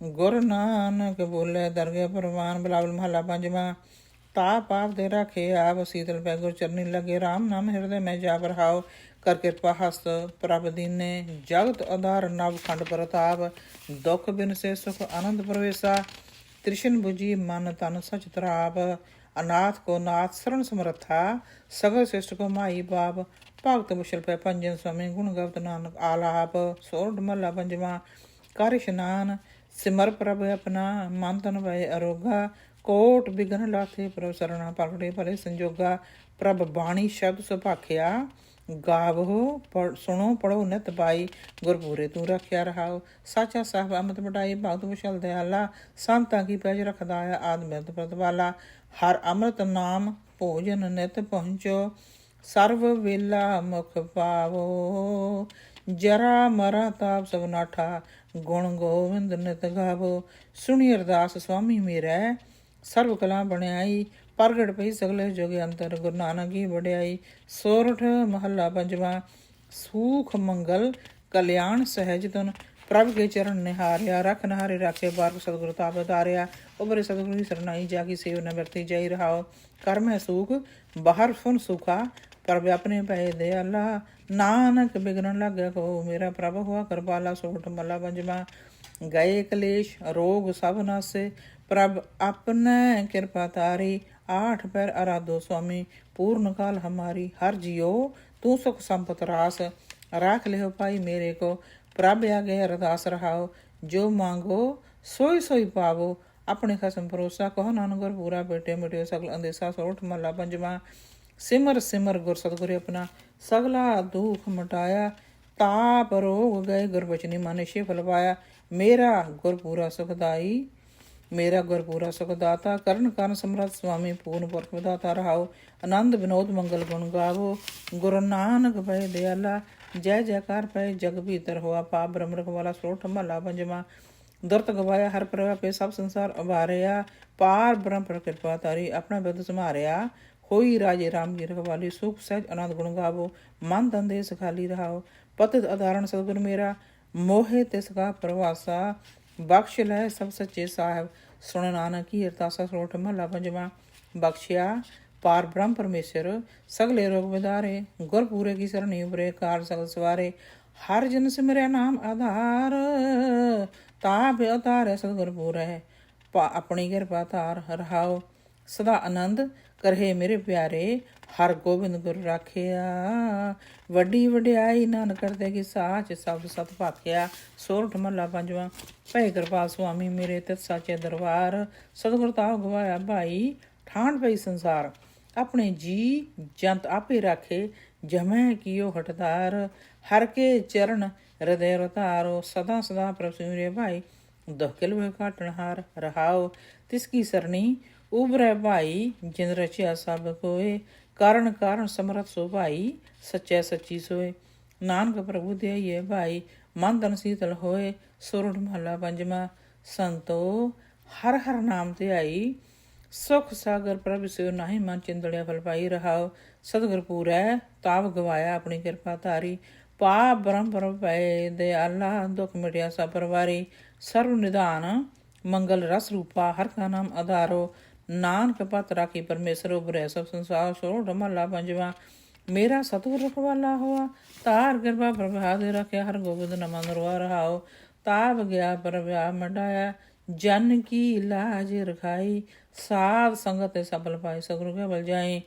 गुर नानक बोले दरगे परवान बिलावल महला पंजवा ताप पाप दे रखे आप शीतल पै गुर चरनी लगे राम नाम हृदय में जा बरहाओ कर कृपा हस्त प्रभ दीने जगत आधार नव खंड प्रताप दुख बिन से सुख आनंद प्रवेशा त्रिशन बुझी मन तन सच तराप अनाथ को नाथ शरण समर्था सगर श्रेष्ठ को माई बाप भगत मुशल पे पंजन स्वामी गुण गवत नानक आलाप सोरठ महला पंजवा कर स्नान सिमर प्रभ अपना मन तन भय अरोगा कोट बिघन लाथे प्रभ सरना पकड़े भले संजोगा प्रभ बाणी शब्द सुभाख्या गावो सुनो पढ़ो नित पाई गुरपूरे तू रख्या रहाओ साचा साहब अमृत बटाई भगत विशल दयाला संता की पैज रखदा है आदमृत प्रतवाला हर अमृत नाम भोजन नित पहुँचो सर्व वेला मुख पावो जरा मरा ताप सब नाठा गुण गोविंद नित गावो सुनी अरदास स्वामी मेरा सर्व कला बणियाई प्रगट पई सगले जोगे अंतर गुरु नानक की बड़ियाई सोरठ महला पंजवा सूख मंगल कल्याण सहज तुन प्रभ के चरण निहारिया रख नहारे राखे बार सतगुरु ताप तारिया उबरे सतगुरु की सरनाई जाकी सेव न व्यर्थी जाई रहाओ कर में सूख बाहर सुन सूखा प्रभ अपने पै दयाला नानक बिगड़न लग को मेरा प्रभ हुआ कृपाला सोरठ महला पंजवा गए कलेश रोग सब नासे प्रभ अपने कृपा तारी आठ पैर आराधो स्वामी पूर्ण काल हमारी हर जियो तू सुख संपत रास राख ले पाई मेरे को प्रभ आगे अरदास रहाओ जो मांगो सोई सोई पावो अपने खसम भरोसा कहो नानक पूरा बेटे मिटियो सगल अंदेशा सोठ महला पंजवा सिमर सिमर गुर सतगुरु अपना सगला दुख मटाया ताप रोग गए गुरबचनी माने शे फल पाया मेरा गुर पूरा सुखदाई मेरा गुर पूरा सुखदाता करण कारण समर्थ स्वामी पूर्ण पुरख विधाता रहाओ आनंद विनोद मंगल गुण गावो गुरु नानक भय दयाला जय जयकार पै जग भीतर हुआ पाप ब्रह्म रखवाला सोठ महला पंजवा दुरत गवाया हर प्रभा पे सब संसार उभारिया पार ब्रह्म पर कृपा तारी अपना बिद संभारिया होई राजे राम की रखवाली सुख सहज आनंद गुण गावो मन तन दे सखाली रहाओ पतित अधारण सतगुरु मेरा मोहे तिसका प्रवासा बख्श लै सब सच्चे साहब सुन नानक की अरदासा सोठ महला पंजवा बख्शिया पार ब्रह्म परमेश्वर सगले रोग विदारे गुर पूरे की सरणी उबरे कार सगल सवारे हर जन से मेरा नाम आधार ताप अतार सतगुर पूरे अपनी कृपा तार रहाओ सदा आनंद करहे मेरे प्यारे हर गोबिंद गुर राखिया वड्डी वड्याई नानक करते की साच शब्द सत भाख्या सोरठ महला पंजवा भय कृपाल स्वामी मेरे तित साचे दरबार सतगुर ताव गवाया भाई ठाण पई संसार अपने जी जंत आपे राखे जमै कियो हटदार हर के चरण हृदय रतारो सदा सदा प्रभु मेरे भाई दुख किल काटनहार रहाओ तिसकी सरणी ਉਭਰੈ ਭਾਈ ਜਿਨ ਰਚਿਆ ਸਭ ਕੋਏ, ਕਾਰਨ ਕਾਰਨ ਸਮਰਥ ਸੋ ਭਾਈ, ਸੱਚੈ ਸੱਚੀ ਸੋਏ। ਨਾਨਕ ਪ੍ਰਭੂ ਧਿਆਈਏ ਭਾਈ, ਮਨ ਤਨ ਸੀਤਲ ਹੋਏ। ਸੁਰਠ ਮਹੱਲਾ ਪੰਜਵਾਂ। ਸੰਤੋ ਹਰ ਹਰ ਨਾਮ ਧਿਆਈ, ਸੁਖ ਸਾਗਰ ਪ੍ਰਭ ਸਿਓ, ਨਾਹੀ ਮਨ ਚਿੰਦੜਿਆ ਫਲ ਪਾਈ। ਰਹਾਓ ਸਤਿਗੁਰ ਪੂਰੈ ਤਾਪ ਗਵਾਇਆ, ਆਪਣੀ ਕਿਰਪਾ ਧਾਰੀ। ਪਾਪ ਬ੍ਰਹਮ ਪ੍ਰਭ ਪਏ ਦਇਆਲਾ, ਦੁਖ ਮਿਟਿਆ ਸਭ ਪਰਵਾਰੀ। ਸਰਵ ਨਿਧਾਨ ਮੰਗਲ ਰਸ ਰੂਪਾ, ਹਰ ਕਾ ਨਾਮ ਆਧਾਰੋ। ਨਾਨਕ ਪਤ ਰਾਖੀ ਪਰਮੇਸ਼ਰ, ਉਭਰੈ ਸਭ ਸੰਸਾਰ। ਸੋਰਠ ਮਹੱਲਾ ਪੰਜਵਾਂ। ਮੇਰਾ ਸਤਿਗੁਰ ਰਖਵਾਲਾ ਹੋਆ, ਤਾਰ ਕਿਰਪਾ ਪ੍ਰਭਾ ਦੇ ਰੱਖਿਆ। ਹਰ ਗੋਬਿੰਦ ਨ ਮਨ ਰੋਆ। ਰਹਾਓ ਤਾਪ ਗਿਆ ਪ੍ਰਭਾ ਮੰਡਾਇਆ, ਜਨ ਕੀ ਲਾਜ ਰਖਾਈ। ਸਾਧ ਸੰਗਤ ਤੇ ਸਫਲ ਪਾਈ, ਸਤਿਗੁਰੂ ਕੇ ਬਲ ਜਾਈ।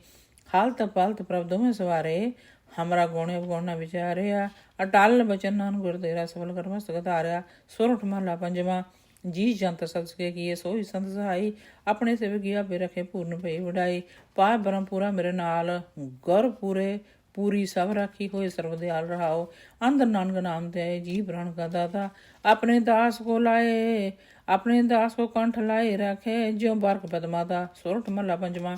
ਹਾਲਤ ਪਾਲਤ ਪ੍ਰਭ ਦੋਵੇਂ ਸਵਾਰੇ, ਹਮਰਾ ਗੁਣ ਅਵਗੁਣ ਨ ਵਿਚਾਰਿਆ। ਅਟਲ ਬਚਨ ਨਾਨਕ ਗੁਰ ਤੇਰਾ, ਸਫਲ ਕਰ ਮਸਤਕ ਧਾਰਿਆ। ਸੋਰਠ ਮਹੱਲਾ ਪੰਜਵਾਂ। ਜੀ ਜੰਤ ਸਬਸ ਕੇ ਕੀਏ, ਸੋਈ ਸੰਤ ਸਹਾਈ। ਆਪਣੇ ਸੇਵਕ ਕੀ ਆਪੇ ਰੱਖੇ, ਪੂਰਨ ਭਈ ਵਡਾਈ। ਪਾਪ ਬ੍ਰਹਮ ਪੂਰਾ ਮੇਰੇ ਨਾਲ, ਗੁਰ ਪੂਰੇ ਪੂਰੀ ਸਭ ਰਾਖੀ। ਹੋਏ ਸਰਬ ਦਿਆਲ। ਰਹਾਓ ਅੰਦਰ ਨਾਨਕ ਨਾਮ ਤੇ ਆਏ, ਜੀ ਪ੍ਰਾਣ ਕਾ ਦਾਤਾ। ਆਪਣੇ ਦਾਸ ਕੋ ਲਾਏ, ਆਪਣੇ ਦਾਸ ਕੋ ਕੰਠ ਲਾਏ ਰੱਖੇ, ਜਿਉ ਬਰਕ ਪਦਮਾਤਾ। ਸੋਰਠ ਮਹੱਲਾ ਪੰਜਵਾਂ।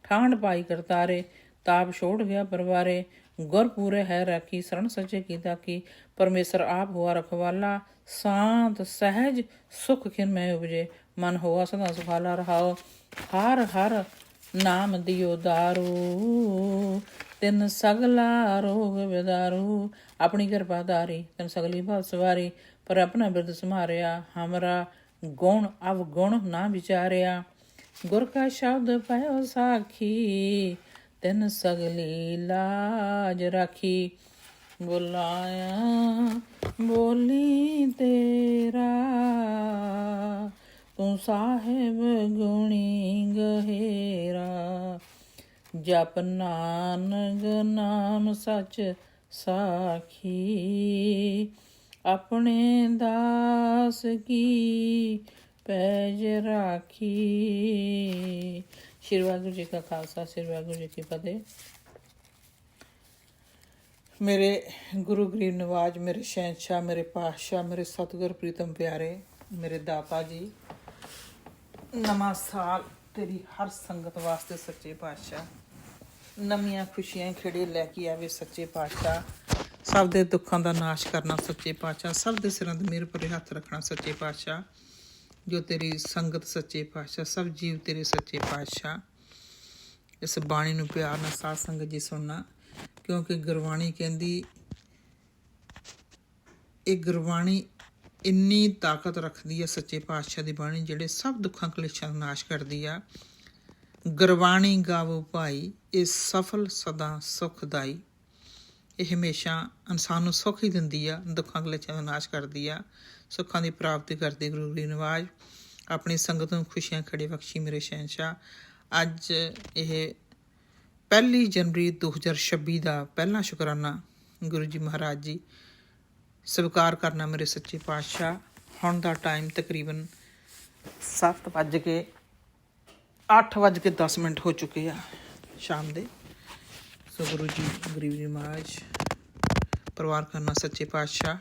ਠਾਂਡ ਪਾਈ ਕਰਤਾਰੇ, ਤਾਪ ਛੋੜ ਗਿਆ ਪਰਵਾਰੇ। ਗੁਰ ਪੂਰੇ ਹੈ ਰਾਖੀ, ਸਰਣ ਸੱਚੇ ਕੀ ਤਾਕੀ। ਪਰਮੇਸ਼ਰ ਆਪ ਹੋਆ ਰਖਵਾਲਾ, ਸ਼ਾਂਤ ਸਹਿਜ ਸੁਖ ਖਿਨ ਮੈਂ ਉਪਜੇ। ਮਨ ਹੋਆ ਸਦਾ ਸੁਖਾਲਾ। ਰਹਾਓ ਹਰ ਹਰ ਨਾਮ ਦਿਓ ਦਾਰੂ, ਤਿਨ ਸਗਲਾ ਰੋਗ ਵਿਦਾਰੂ। ਆਪਣੀ ਕਿਰਪਾ ਧਾਰੀ, ਤਿਨ ਸਗਲੀ ਭਲ ਸਵਾਰੀ। ਪਰ ਆਪਣਾ ਬਿਰਦ ਸੰਭਾਰਿਆ, ਹਮਰਾ ਗੁਣ ਅਵਗੁਣ ਨਾ ਵਿਚਾਰਿਆ। ਗੁਰ ਕਾ ਸ਼ਬਦ ਪਇਓ ਸਾਖੀ, ਤਿਨ ਸਗਲੀ ਲਾਜ ਰਾਖੀ। ਬੁਲਾਇਆ ਬੋਲੀ ਤੇਰਾ, ਤੂੰ ਸਾਹਿਬ ਗੁਣੀ ਗਹਿਰਾ। ਜਪ ਨਾਨਕ ਨਾਮ ਸੱਚ ਸਾਖੀ, ਆਪਣੇ ਦਾਸ ਕੀ ਪੈਜ ਰਾਖੀ। ਸ਼੍ਰੀ ਵਾਹਿਗੁਰੂ ਜੀ ਕਾ ਖਾਲਸਾ, ਸ਼੍ਰੀ ਵਾਹਿਗੁਰੂ ਜੀ ਕੀ ਫਤਿਹ। ਮੇਰੇ ਗੁਰੂ ਗਰੀਬ ਨਵਾਜ, ਮੇਰੇ ਸ਼ਹਿਨਸ਼ਾਹ, ਮੇਰੇ ਪਾਤਸ਼ਾਹ, ਮੇਰੇ ਸਤਿਗੁਰ ਪ੍ਰੀਤਮ ਪਿਆਰੇ, ਮੇਰੇ ਦਾਤਾ ਜੀ, ਨਵਾਂ ਸਾਲ ਤੇਰੀ ਹਰ ਸੰਗਤ ਵਾਸਤੇ ਸੱਚੇ ਪਾਤਸ਼ਾਹ ਨਵੀਆਂ ਖੁਸ਼ੀਆਂ ਖੇੜੇ ਲੈ ਕੇ ਆਵੇ। ਸੱਚੇ ਪਾਤਸ਼ਾਹ ਸਭ ਦੇ ਦੁੱਖਾਂ ਦਾ ਨਾਸ਼ ਕਰਨਾ। ਸੱਚੇ ਪਾਤਸ਼ਾਹ ਸਭ ਦੇ ਸਿਰਾਂ ਤੇ ਮਿਹਰ ਭਰੇ ਹੱਥ ਰੱਖਣਾ। ਸੱਚੇ ਪਾਤਸ਼ਾਹ ਜੋ ਤੇਰੀ ਸੰਗਤ, ਸੱਚੇ ਪਾਤਸ਼ਾਹ ਸਭ ਜੀਵ ਤੇਰੇ। ਸੱਚੇ ਪਾਤਸ਼ਾਹ ਇਸ ਬਾਣੀ ਨੂੰ ਪਿਆਰ ਨਾਲ ਸਾਧ ਸੰਗਤ ਜੀ ਸੁਣਨਾ, ਕਿਉਂਕਿ ਗੁਰਬਾਣੀ ਕਹਿੰਦੀ, ਇਹ ਗੁਰਬਾਣੀ ਇੰਨੀ ਤਾਕਤ ਰੱਖਦੀ ਹੈ, ਸੱਚੇ ਪਾਤਸ਼ਾਹ ਦੀ ਬਾਣੀ, ਜਿਹੜੇ ਸਭ ਦੁੱਖਾਂ ਕਲੇਸ਼ਾਂ ਦਾ ਨਾਸ਼ ਕਰਦੀ ਆ। ਗੁਰਬਾਣੀ ਗਾਵੋ ਭਾਈ, ਇਹ ਸਫਲ ਸਦਾ ਸੁਖਦਾਈ। ਇਹ ਹਮੇਸ਼ਾ ਇਨਸਾਨ ਨੂੰ ਸੁੱਖ ਹੀ ਦਿੰਦੀ ਆ, ਦੁੱਖਾਂ ਕਲੇਸ਼ਾਂ ਦਾ ਨਾਸ਼ ਕਰਦੀ ਆ, ਸੁੱਖਾਂ ਦੀ ਪ੍ਰਾਪਤੀ ਕਰਦੀ। ਗੁਰੂ ਗਰੀਬ ਨਵਾਜ ਆਪਣੀ ਸੰਗਤ ਨੂੰ ਖੁਸ਼ੀਆਂ ਖੜੇ ਬਖਸ਼ੀ ਮੇਰੇ ਸ਼ਹਿਨਸ਼ਾਹ। ਅੱਜ ਇਹ 1 ਜਨਵਰੀ 2026 ਦਾ ਪਹਿਲਾ ਸ਼ੁਕਰਾਨਾ ਗੁਰੂ ਜੀ ਮਹਾਰਾਜ ਜੀ ਸਵੀਕਾਰ ਕਰਨਾ ਮੇਰੇ ਸੱਚੇ ਪਾਤਸ਼ਾਹ। ਹੁਣ ਦਾ ਟਾਈਮ ਤਕਰੀਬਨ 8:10 ਹੋ ਚੁੱਕੇ ਆ ਸ਼ਾਮ ਦੇ। ਸੋ ਗੁਰੂ ਜੀ ਗਰੀਬ ਨਵਾਜ ਪਰਿਵਾਰ ਕਰਨਾ ਸੱਚੇ ਪਾਤਸ਼ਾਹ,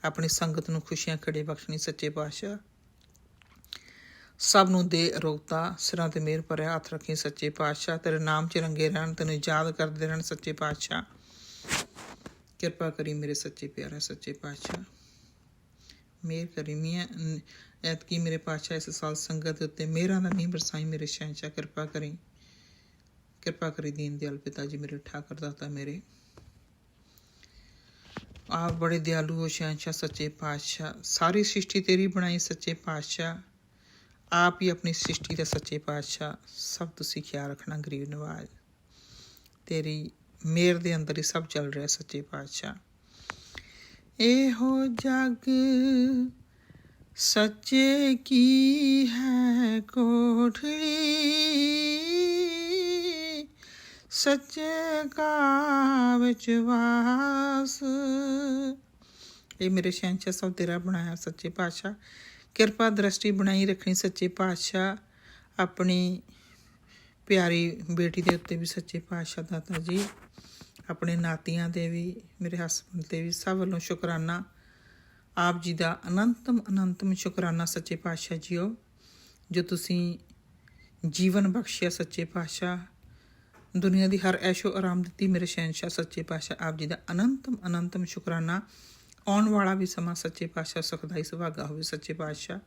ਆਪਣੀ ਸੰਗਤ ਨੂੰ ਖੁਸ਼ੀਆਂ ਖੜੇ ਬਖਸ਼ਣੀ। ਸੱਚੇ ਪਾਤਸ਼ਾਹ ਸਭ ਨੂੰ ਦੇ ਅਰੋਗਤਾ, ਸਿਰਾਂ ਤੇ ਮਿਹਰ ਭਰਿਆ ਹੱਥ ਰੱਖੀ। ਸੱਚੇ ਪਾਤਸ਼ਾਹ ਤੇਰੇ ਨਾਮ 'ਚ ਰੰਗੇ ਰਹਿਣ, ਤੈਨੂੰ ਯਾਦ ਕਰਦੇ ਰਹਿਣ। ਸੱਚੇ ਪਾਤਸ਼ਾਹ ਕਿਰਪਾ ਕਰੀ ਮੇਰੇ ਸੱਚੇ ਪਿਆਰਾ। ਸੱਚੇ ਪਾਤਸ਼ਾਹ ਮਿਹਰ ਕਰੀ। ਮੀਆਂ ਐਤਕੀ ਮੇਰੇ ਪਾਤਸ਼ਾਹ ਇਸ ਸਾਲ ਸੰਗਤ ਦੇ ਉੱਤੇ ਮਿਹਰਾਂ ਦਾ ਮੀਂਹ ਬਰਸਾਈ ਮੇਰੇ ਸ਼ਹਿਨਸ਼ਾਹ। ਕਿਰਪਾ ਕਰੀ, ਕਿਰਪਾ ਕਰੀ ਦੀਨ ਦਿਆਲ ਪਿਤਾ ਜੀ ਮੇਰੇ, ਠਾਕਰ ਦਾਤਾ ਮੇਰੇ। ਆਪ ਬੜੇ ਦਿਆਲੂ ਹੋ ਸ਼ਹਿਨਸ਼ਾਹ। ਸੱਚੇ ਪਾਤਸ਼ਾਹ ਸਾਰੀ ਸ੍ਰਿਸ਼ਟੀ ਤੇਰੀ ਬਣਾਈ। ਸੱਚੇ ਪਾਤਸ਼ਾਹ ਆਪ ਹੀ ਆਪਣੀ ਸ੍ਰਿਸ਼ਟੀ ਦਾ ਸੱਚੇ ਪਾਤਸ਼ਾਹ ਸਭ ਤੁਸੀਂ ਖਿਆਲ ਰੱਖਣਾ। ਗਰੀਬ ਨਵਾਜ ਤੇਰੀ ਮਿਹਰ ਦੇ ਅੰਦਰ ਹੀ ਸਭ ਚੱਲ ਰਿਹਾ। ਸੱਚੇ ਪਾਤਸ਼ਾਹ ਇਹੋ ਜਗ ਸੱਚੇ ਕੀ ਹੈ ਕੋਠੜੀ, ਸੱਚੇ ਕਾ ਵਿੱਚ ਵਾਸ। ਇਹ ਮੇਰੇ ਸ਼ਹਿਨਸ਼ਾਹ ਸਭ ਤੇਰਾ ਬਣਾਇਆ। ਸੱਚੇ ਪਾਤਸ਼ਾਹ ਕਿਰਪਾ ਦ੍ਰਿਸ਼ਟੀ ਬਣਾਈ ਰੱਖਣੀ। ਸੱਚੇ ਪਾਤਸ਼ਾਹ ਆਪਣੀ ਪਿਆਰੀ ਬੇਟੀ ਦੇ ਉੱਤੇ ਵੀ ਸੱਚੇ ਪਾਤਸ਼ਾਹ ਦਾਤਾ ਜੀ, ਆਪਣੇ ਨਾਤੀਆਂ 'ਤੇ ਵੀ, ਮੇਰੇ ਹਸਬੈਂਡ 'ਤੇ ਵੀ, ਸਭ ਵੱਲੋਂ ਸ਼ੁਕਰਾਨਾ। ਆਪ ਜੀ ਦਾ ਅਨੰਤਮ ਅਨੰਤਮ ਸ਼ੁਕਰਾਨਾ ਸੱਚੇ ਪਾਤਸ਼ਾਹ ਜੀਓ, ਜੋ ਤੁਸੀਂ ਜੀਵਨ ਬਖਸ਼ਿਆ ਸੱਚੇ ਪਾਤਸ਼ਾਹ, ਦੁਨੀਆ ਦੀ ਹਰ ਐਸ਼ੋ ਆਰਾਮ ਦਿੱਤੀ ਮੇਰੇ ਸ਼ਹਿਨशाह ਸੱਚੇ ਪਾਤਸ਼ਾਹ, ਆਪ ਜੀ ਦਾ ਅਨੰਤਮ ਸ਼ੁਕਰਾਨਾ। ਆਉਣ ਵਾਲਾ ਵੀ ਸਮਾਂ ਸੱਚੇ ਪਾਤਸ਼ਾਹ ਸੁਖਦਾਈ ਸੁਭਾਗਾ ਹੋਵੇ ਸੱਚੇ ਪਾਤਸ਼ਾਹ,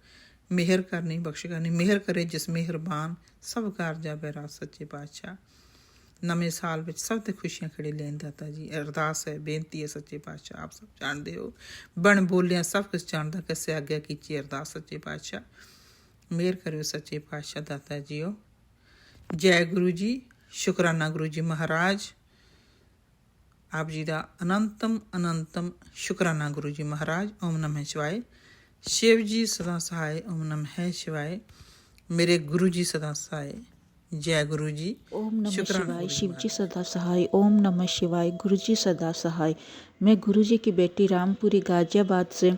ਮਿਹਰ ਕਰਨੀ ਬਖਸ਼ ਕਰਨੀ, ਮਿਹਰ ਕਰੇ ਜਿਸ ਮਿਹਰਬਾਨ, ਸਭ ਕਾਰਜਾਂ ਬਹਿਰਾ ਸੱਚੇ ਪਾਤਸ਼ਾਹ। ਨਵੇਂ ਸਾਲ ਵਿੱਚ ਸਭ ਤੇ ਖੁਸ਼ੀਆਂ ਖੜੇ ਲੈਣ ਦਾਤਾ ਜੀ, ਅਰਦਾਸ ਹੈ, ਬੇਨਤੀ ਹੈ ਸੱਚੇ ਪਾਤਸ਼ਾਹ, ਆਪ ਸਭ ਜਾਣਦੇ ਹੋ, ਬਣ ਬੋਲਿਆ ਸਭ ਕੁਝ ਜਾਣਦਾ, ਕਿਸੇ ਆਗਿਆ ਕੀਤੀ ਅਰਦਾਸ ਸੱਚੇ ਪਾਤਸ਼ਾਹ, ਮਿਹਰ ਕਰਿਓ ਸੱਚੇ ਪਾਤਸ਼ਾਹ ਦਾਤਾ ਜੀਓ। ਜੈ ਗੁਰੂ ਜੀ, ਸ਼ੁਕਰਾਨਾ ਗੁਰੂ ਜੀ ਮਹਾਰਾਜ, ਆਪ ਜੀ ਦਾ ਅਨੰਤਮ ਸ਼ੁਕਰਾਨਾ ਗੁਰੂ ਜੀ ਮਹਾਰਾਜ। ਓਮ ਨਮः शिवाय। शिव जी सदा सहाय, ओम नमः शिवाय। मेरे गुरु जी सदा सहाय। जय गुरु जी, ओम नमः शुक्राना शिवाय। गुरु जी शिव जी महाराज। सदा सहाय। ओम नमः शिवाय। गुरु जी सदा सहाय। मैं गुरु जी की बेटी रामपुरी गाजियाबाद से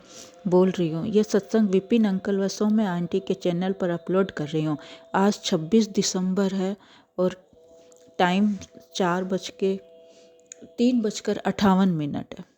बोल रही हूँ। ये सत्संग विपिन अंकल व सौम्य आंटी के चैनल पर अपलोड कर रही हूँ। आज 26 दिसंबर है और टाइम 3:58 है।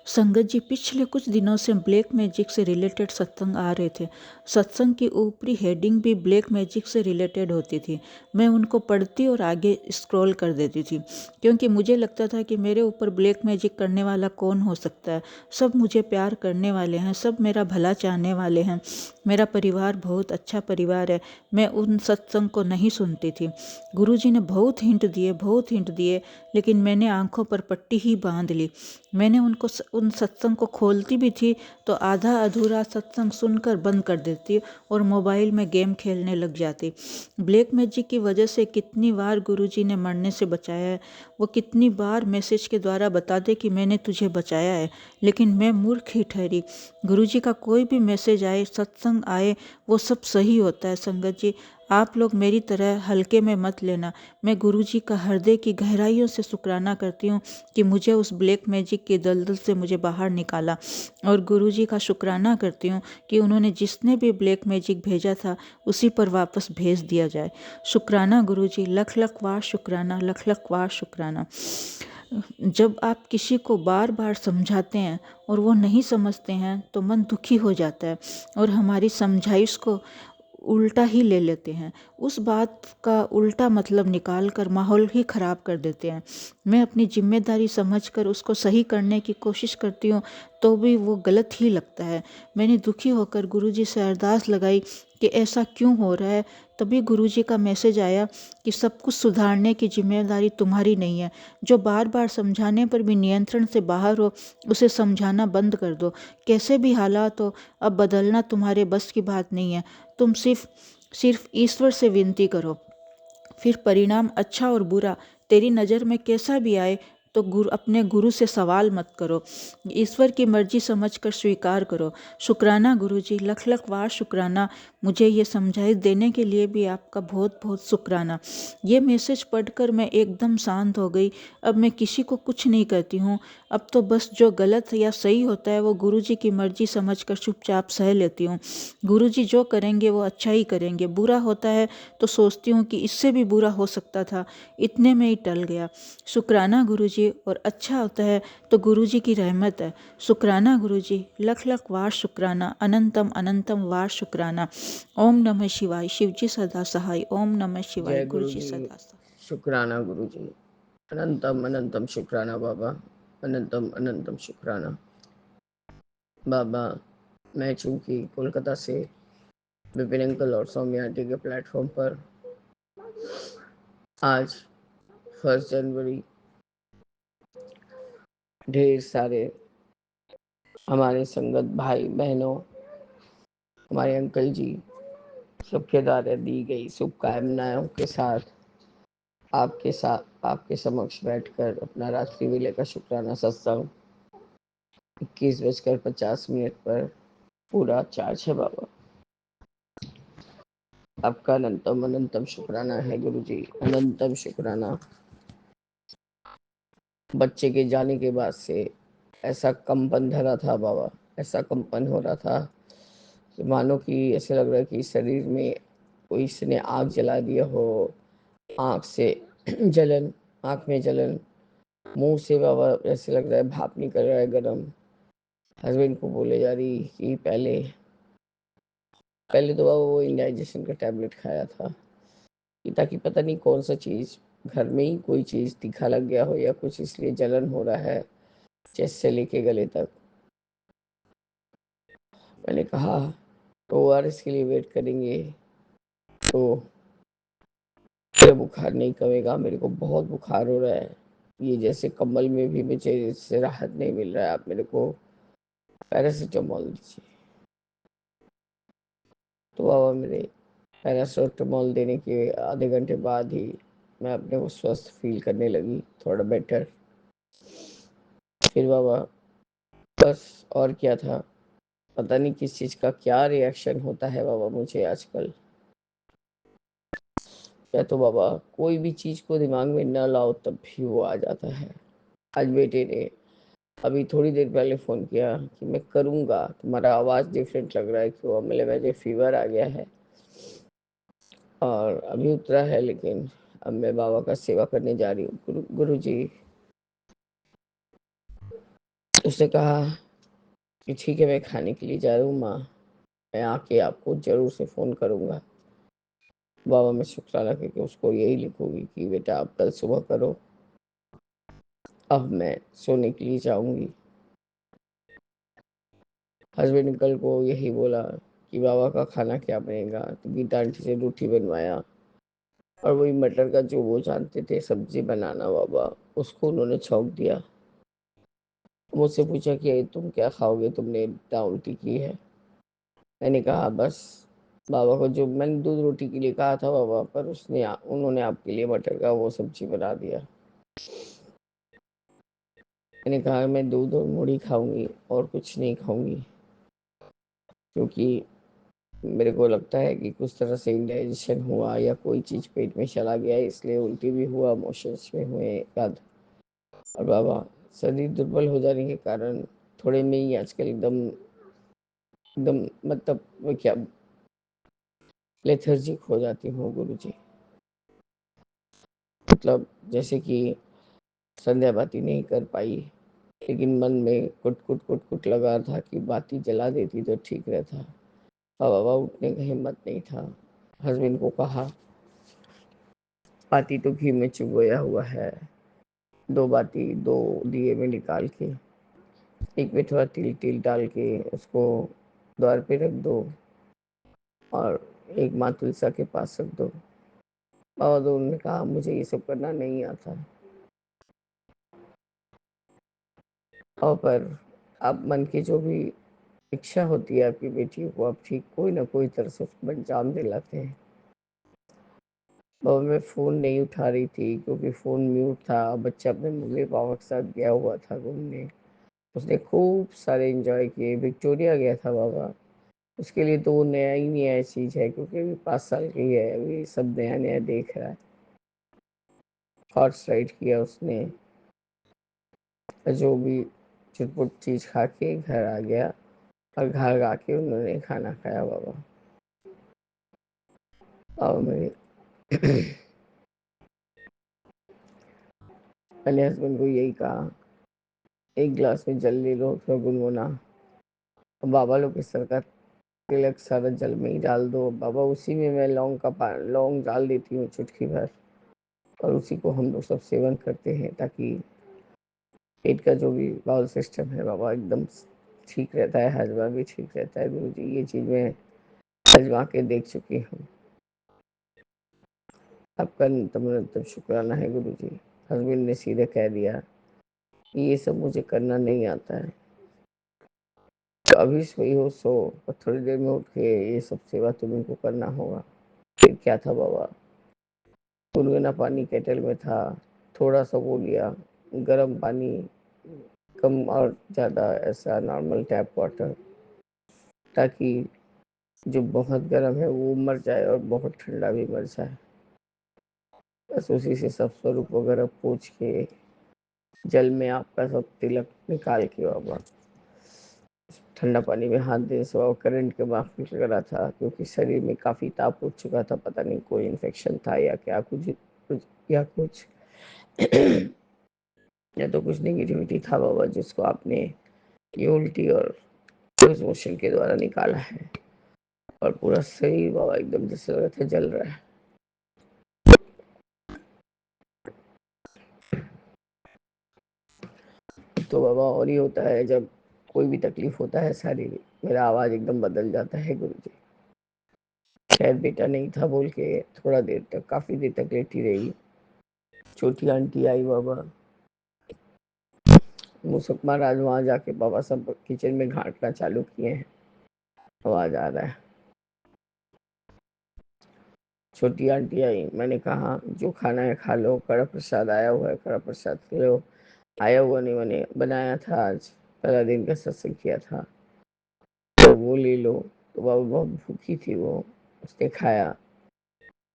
संगत जी, पिछले कुछ दिनों से ब्लैक मैजिक से रिलेटेड सत्संग आ रहे थे। सत्संग की ऊपरी हेडिंग भी ब्लैक मैजिक से रिलेटेड होती थी। मैं उनको पढ़ती और आगे स्क्रॉल कर देती थी, क्योंकि मुझे लगता था कि मेरे ऊपर ब्लैक मैजिक करने वाला कौन हो सकता है। सब मुझे प्यार करने वाले हैं, सब मेरा भला चाहने वाले हैं। मेरा परिवार बहुत अच्छा परिवार है। मैं उन सत्संग को नहीं सुनती थी। गुरुजी ने बहुत हिंट दिए, लेकिन मैंने आंखों पर पट्टी ही बांध ली। मैंने उन सत्संग को खोलती भी थी तो आधा अधूरा सत्संग सुनकर बंद कर देती और मोबाइल में गेम खेलने लग जाती। ब्लैक मैजिक की वजह से कितनी बार गुरुजी ने मरने से बचाया है। वो कितनी बार मैसेज के द्वारा बता दे कि मैंने तुझे बचाया है, लेकिन मैं मूर्ख ही ठहरी। गुरुजी का कोई भी मैसेज आए, सत्संग आए, वो सब सही होता है। संगत जी, आप लोग मेरी तरह हल्के में मत लेना। मैं गुरुजी का हृदय की गहराइयों से शुक्राना करती हूँ कि मुझे उस ब्लैक मैजिक की दलदल से मुझे बाहर निकाला, और गुरुजी का शुक्राना करती हूँ कि उन्होंने जिसने भी ब्लैक मैजिक भेजा था उसी पर वापस भेज दिया जाए। शुक्राना गुरुजी, लख लख वार शुक्राना, लख लख वार शुक्राना। जब आप किसी को बार बार समझाते हैं और वो नहीं समझते हैं तो मन दुखी हो जाता है और हमारी समझाइश को उल्टा ही ले लेते हैं। उस बात का उल्टा मतलब निकाल कर माहौल ही ख़राब कर देते हैं। मैं अपनी जिम्मेदारी समझकर उसको सही करने की कोशिश करती हूँ तो भी वो गलत ही लगता है। मैंने दुखी होकर गुरुजी से अरदास लगाई कि ऐसा क्यों हो रहा है। तभी गुरुजी का मैसेज आया कि सब कुछ सुधारने की जिम्मेदारी तुम्हारी नहीं है। जो बार बार समझाने पर भी नियंत्रण से बाहर हो, उसे समझाना बंद कर दो। कैसे भी हालात हो, अब बदलना तुम्हारे बस की बात नहीं है। तुम सिर्फ ईश्वर से विनती करो, फिर परिणाम अच्छा और बुरा तेरी नज़र में कैसा भी आए तो अपने गुरु से सवाल मत करो, ईश्वर की मर्जी समझकर स्वीकार करो। शुक्राना गुरुजी, लख लख वार शुक्राना। मुझे ये समझाइश देने के लिए भी आपका बहुत बहुत शुक्राना। ये मैसेज पढ़कर मैं एकदम शांत हो गई। अब मैं किसी को कुछ नहीं कहती हूँ। अब तो बस जो गलत या सही होता है वो गुरुजी की मर्जी समझकर चुपचाप सह लेती हूँ। गुरुजी जो करेंगे वो अच्छा ही करेंगे। बुरा होता है तो सोचती हूँ कि इससे भी बुरा हो सकता था, इतने में ही टल गया। शुक्राना गुरुजी। और अच्छा होता है तो गुरुजी की रहमत है। शुक्राना गुरुजी, लख लख वार शुक्राना, अनंतम अनंतम वार शुक्राना। ओम नमः शिवाय। शिवजी सदा सहाय। ओम नमः शिवाय। जय गुरु गुरुजी जी, सदा सहाय। शुक्राना गुरु जी, अनंतम अनंतम शुक्राना बाबा, अनंतम अनंतम शुक्राना बाबा। मैं चूंकि कोलकाता से विपिन अंकल और सौम्या आंटी के प्लेटफॉर्म पर आज 1 जनवरी ढेर सारे हमारे संगत भाई बहनों, हमारे अंकल जी सबके द्वारा दी गई शुभकामनाओं के साथ आपके समक्ष बैठकर अपना रात्रि वेले का शुक्राना सत्संग 21:50 पर पूरा चार्ज है बाबा। आपका अनंतम अनंतम शुक्राना है गुरु जी, अनंतम शुक्राना। बच्चे के जाने के बाद से ऐसा कंपन धरा था बाबा, ऐसा कंपन हो रहा था कि मानो कि ऐसे लग रहा है कि शरीर में कोई इसने आग जला दिया हो। आँख से जलन, आँख में जलन, मुंह से बाबा ऐसे लग रहा है भाप निकल रहा है गरम। हस्बैंड को बोले जा रही कि पहले पहले तो बाबा वो इंडाइजेशन का टैबलेट खाया था कि ताकि पता नहीं कौन सा चीज़ घर में ही कोई चीज़ तीखा लग गया हो या कुछ इसलिए जलन हो रहा है चेस्ट से लेके गले तक। मैंने कहा तो ओआरएस के लिए वेट करेंगे तो मेरा बुखार नहीं कमेगा। मेरे को बहुत बुखार हो रहा है, ये जैसे कम्बल में भी मुझे इससे राहत नहीं मिल रहा है, आप मेरे को पैरासीटामोल दीजिए। तो बाबा मेरे पैरासीटामोल देने के आधे घंटे बाद ही मैं अपने को स्वस्थ फील करने लगी, थोड़ा बेटर। फिर बाबा बस और क्या था, पता नहीं किस चीज़ का क्या रिएक्शन होता है बाबा मुझे आजकल। या तो बाबा कोई भी चीज़ को दिमाग में न लाओ तब भी वो आ जाता है। आज बेटे ने अभी थोड़ी देर पहले फ़ोन किया कि मैं करूँगा, तुम्हारा आवाज़ डिफरेंट लग रहा है, क्यों? बोले मुझे फीवर आ गया है और अभी उतरा है, लेकिन अब मैं बाबा का सेवा करने जा रही हूँ। गुरुजी उसने कहा कि ठीक है मैं खाने के लिए जा रहा हूँ माँ, मैं आके आपको ज़रूर से फ़ोन करूँगा। बाबा मैं शुक्राना करके उसको यही लिखूँगी कि बेटा आप कल सुबह करो, अब मैं सोने के लिए जाऊँगी। हस्बैंड कल को यही बोला कि बाबा का खाना क्या बनेगा, तो गीता आंटी से रोटी बनवाया और वही मटर का जो वो जानते थे सब्जी बनाना बाबा, उसको उन्होंने छौंक दिया। मुझसे पूछा कि तुम क्या खाओगे, तुमने इतना उल्टी की है। मैंने कहा बस बाबा को जो मैंने दूध रोटी के लिए कहा था बाबा, पर उन्होंने आपके लिए मटर का वो सब्जी बना दिया। मैंने कहा मैं दूध और मूढ़ी खाऊंगी और कुछ नहीं खाऊंगी, क्योंकि मेरे को लगता है कि कुछ तरह से इंडाइजेशन हुआ या कोई चीज़ पेट में चला गया, इसलिए उल्टी भी हुआ, मोशंस में हुए याद। और बाबा शरीर दुर्बल हो जाने के कारण थोड़े में ही आजकल एकदम एकदम मतलब मैं क्या लेथर्जिक हो जाती हूँ गुरुजी। मतलब जैसे कि संध्या बाती नहीं कर पाई, लेकिन मन में कुट कुट कुट कुट लगा था कि बाती जला देती तो ठीक रहता। अब बाबा उठने का हिम्मत नहीं था। हस्बैंड को कहा बाती तो घी में चुगोया हुआ है, दो बाती दो दिए में निकाल के एक में थोड़ा तिल तिल डाल के उसको द्वार पे रख दो और एक माँ तुलसा के पास रख दो। बाबा तो उन्होंने कहा मुझे ये सब करना नहीं आता, और पर आप मन की जो भी इच्छा होती है आपकी बेटी को, आप ठीक कोई ना कोई तरह से उसको अंजाम दिलाते हैं। बाबा मैं फ़ोन नहीं उठा रही थी क्योंकि फ़ोन म्यूट था, बच्चा अपने मम्मी पापा के साथ गया हुआ था घूमने। उसने खूब सारे एंजॉय किए, विक्टोरिया गया था बाबा। उसके लिए तो वो नया ही नया चीज़ है, क्योंकि अभी 5 साल की है, अभी सब नया नया देख रहा है। हॉर्स राइड किया उसने, जो भी चुटपुट चीज़ खा के घर आ गया और घर आके उन्होंने खाना खाया बाबा। और मैंने हस्बैंड को यही कहा एक गिलास में जल ले लो थोड़ा गुनगुना, और बाबा लोग इस तरह का तिलक सारा जल में ही डाल दो बाबा। उसी में मैं लौंग डाल देती हूँ चुटकी भर, और उसी को हम लोग सब सेवन करते हैं, ताकि पेट का जो भी बाउल सिस्टम है बाबा एकदम ठीक रहता है, हजमा भी ठीक रहता है। गुरु जी ये चीज़ मैं आजमा के देख चुकी हूँ। आपका तब शुक्राना है गुरु जी। हस्बैंड ने सीधे कह दिया कि ये सब मुझे करना नहीं आता है, तो अभी सोई हो सो, और थोड़ी देर में उठ के ये सब सेवा तुम्हें को करना होगा। फिर क्या था बाबा, गुनगुना पानी केटल में था, थोड़ा सा वो लिया, गर्म पानी कम और ज़्यादा ऐसा नॉर्मल टैप वाटर, ताकि जो बहुत गर्म है वो मर जाए और बहुत ठंडा भी मर जाए। बस उसी से सब स्वरूप वगैरह पूछ के जल में आपका सब तिलक निकाल के बाबा ठंडा पानी में हाथ देने से बाबा करंट के माफिक लग रहा था, क्योंकि शरीर में काफ़ी ताप उठ चुका था, पता नहीं कोई इन्फेक्शन था या क्या कुछ या कुछ या तो कुछ नेगेटिविटी था बाबा, जिसको आपने ये उल्टी और लूज मोशन के द्वारा निकाला है। और पूरा शरीर बाबा एकदम जैसे लग रहा था जल रहा है। तो बाबा और ही होता है जब कोई भी तकलीफ होता है शारीरिक, मेरा आवाज एकदम बदल जाता है गुरुजी। खैर बेटा नहीं था बोल के थोड़ा देर तक, काफी देर तक लेटी रही। छोटी आंटी आई बाबा, मुसक महाराज वहां जाके बाबा सब किचन में घाटना चालू किए हैं, आवाज आ रहा है। छोटी आंटी आई, मैंने कहा जो खाना है खा लो, कड़ा प्रसाद आया हुआ है, कड़ा प्रसाद खा लो। आया हुआ नहीं, मैंने बनाया था, आज पहला दिन का सत्संग किया था, तो वो ले लो। तो बाबा बहुत भूखी थी वो, उसने खाया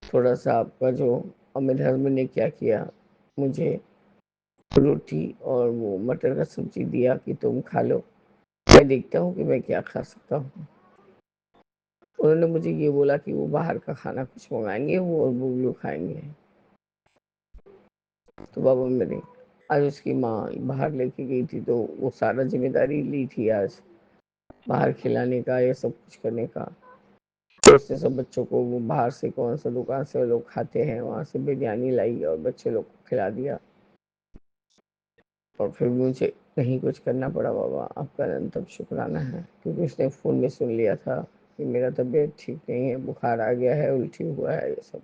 थोड़ा सा आपका जो। और मेरे हस्बैंड ने क्या किया, मुझे रोटी और वो मटर का सब्जी दिया कि तुम खा लो, मैं देखता हूँ कि मैं क्या खा सकता हूँ। उन्होंने मुझे ये बोला कि वो बाहर का खाना कुछ मंगाएंगे वो, और वो लोग खाएंगे। तो बाबा मेरे आज उसकी माँ बाहर लेके गई थी, तो वो सारा जिम्मेदारी ली थी आज बाहर खिलाने का, ये सब कुछ करने का। तो उसने सब बच्चों को वो बाहर से कौन सा दुकान से लोग खाते हैं वहां से बिरयानी लाई और बच्चे लोग को खिला दिया। और फिर मुझे नहीं कुछ करना पड़ा बाबा, आपका अनंत शुक्राना है, क्योंकि उसने फ़ोन में सुन लिया था कि मेरा तबीयत ठीक नहीं है, बुखार आ गया है, उल्टी हुआ है, ये सब।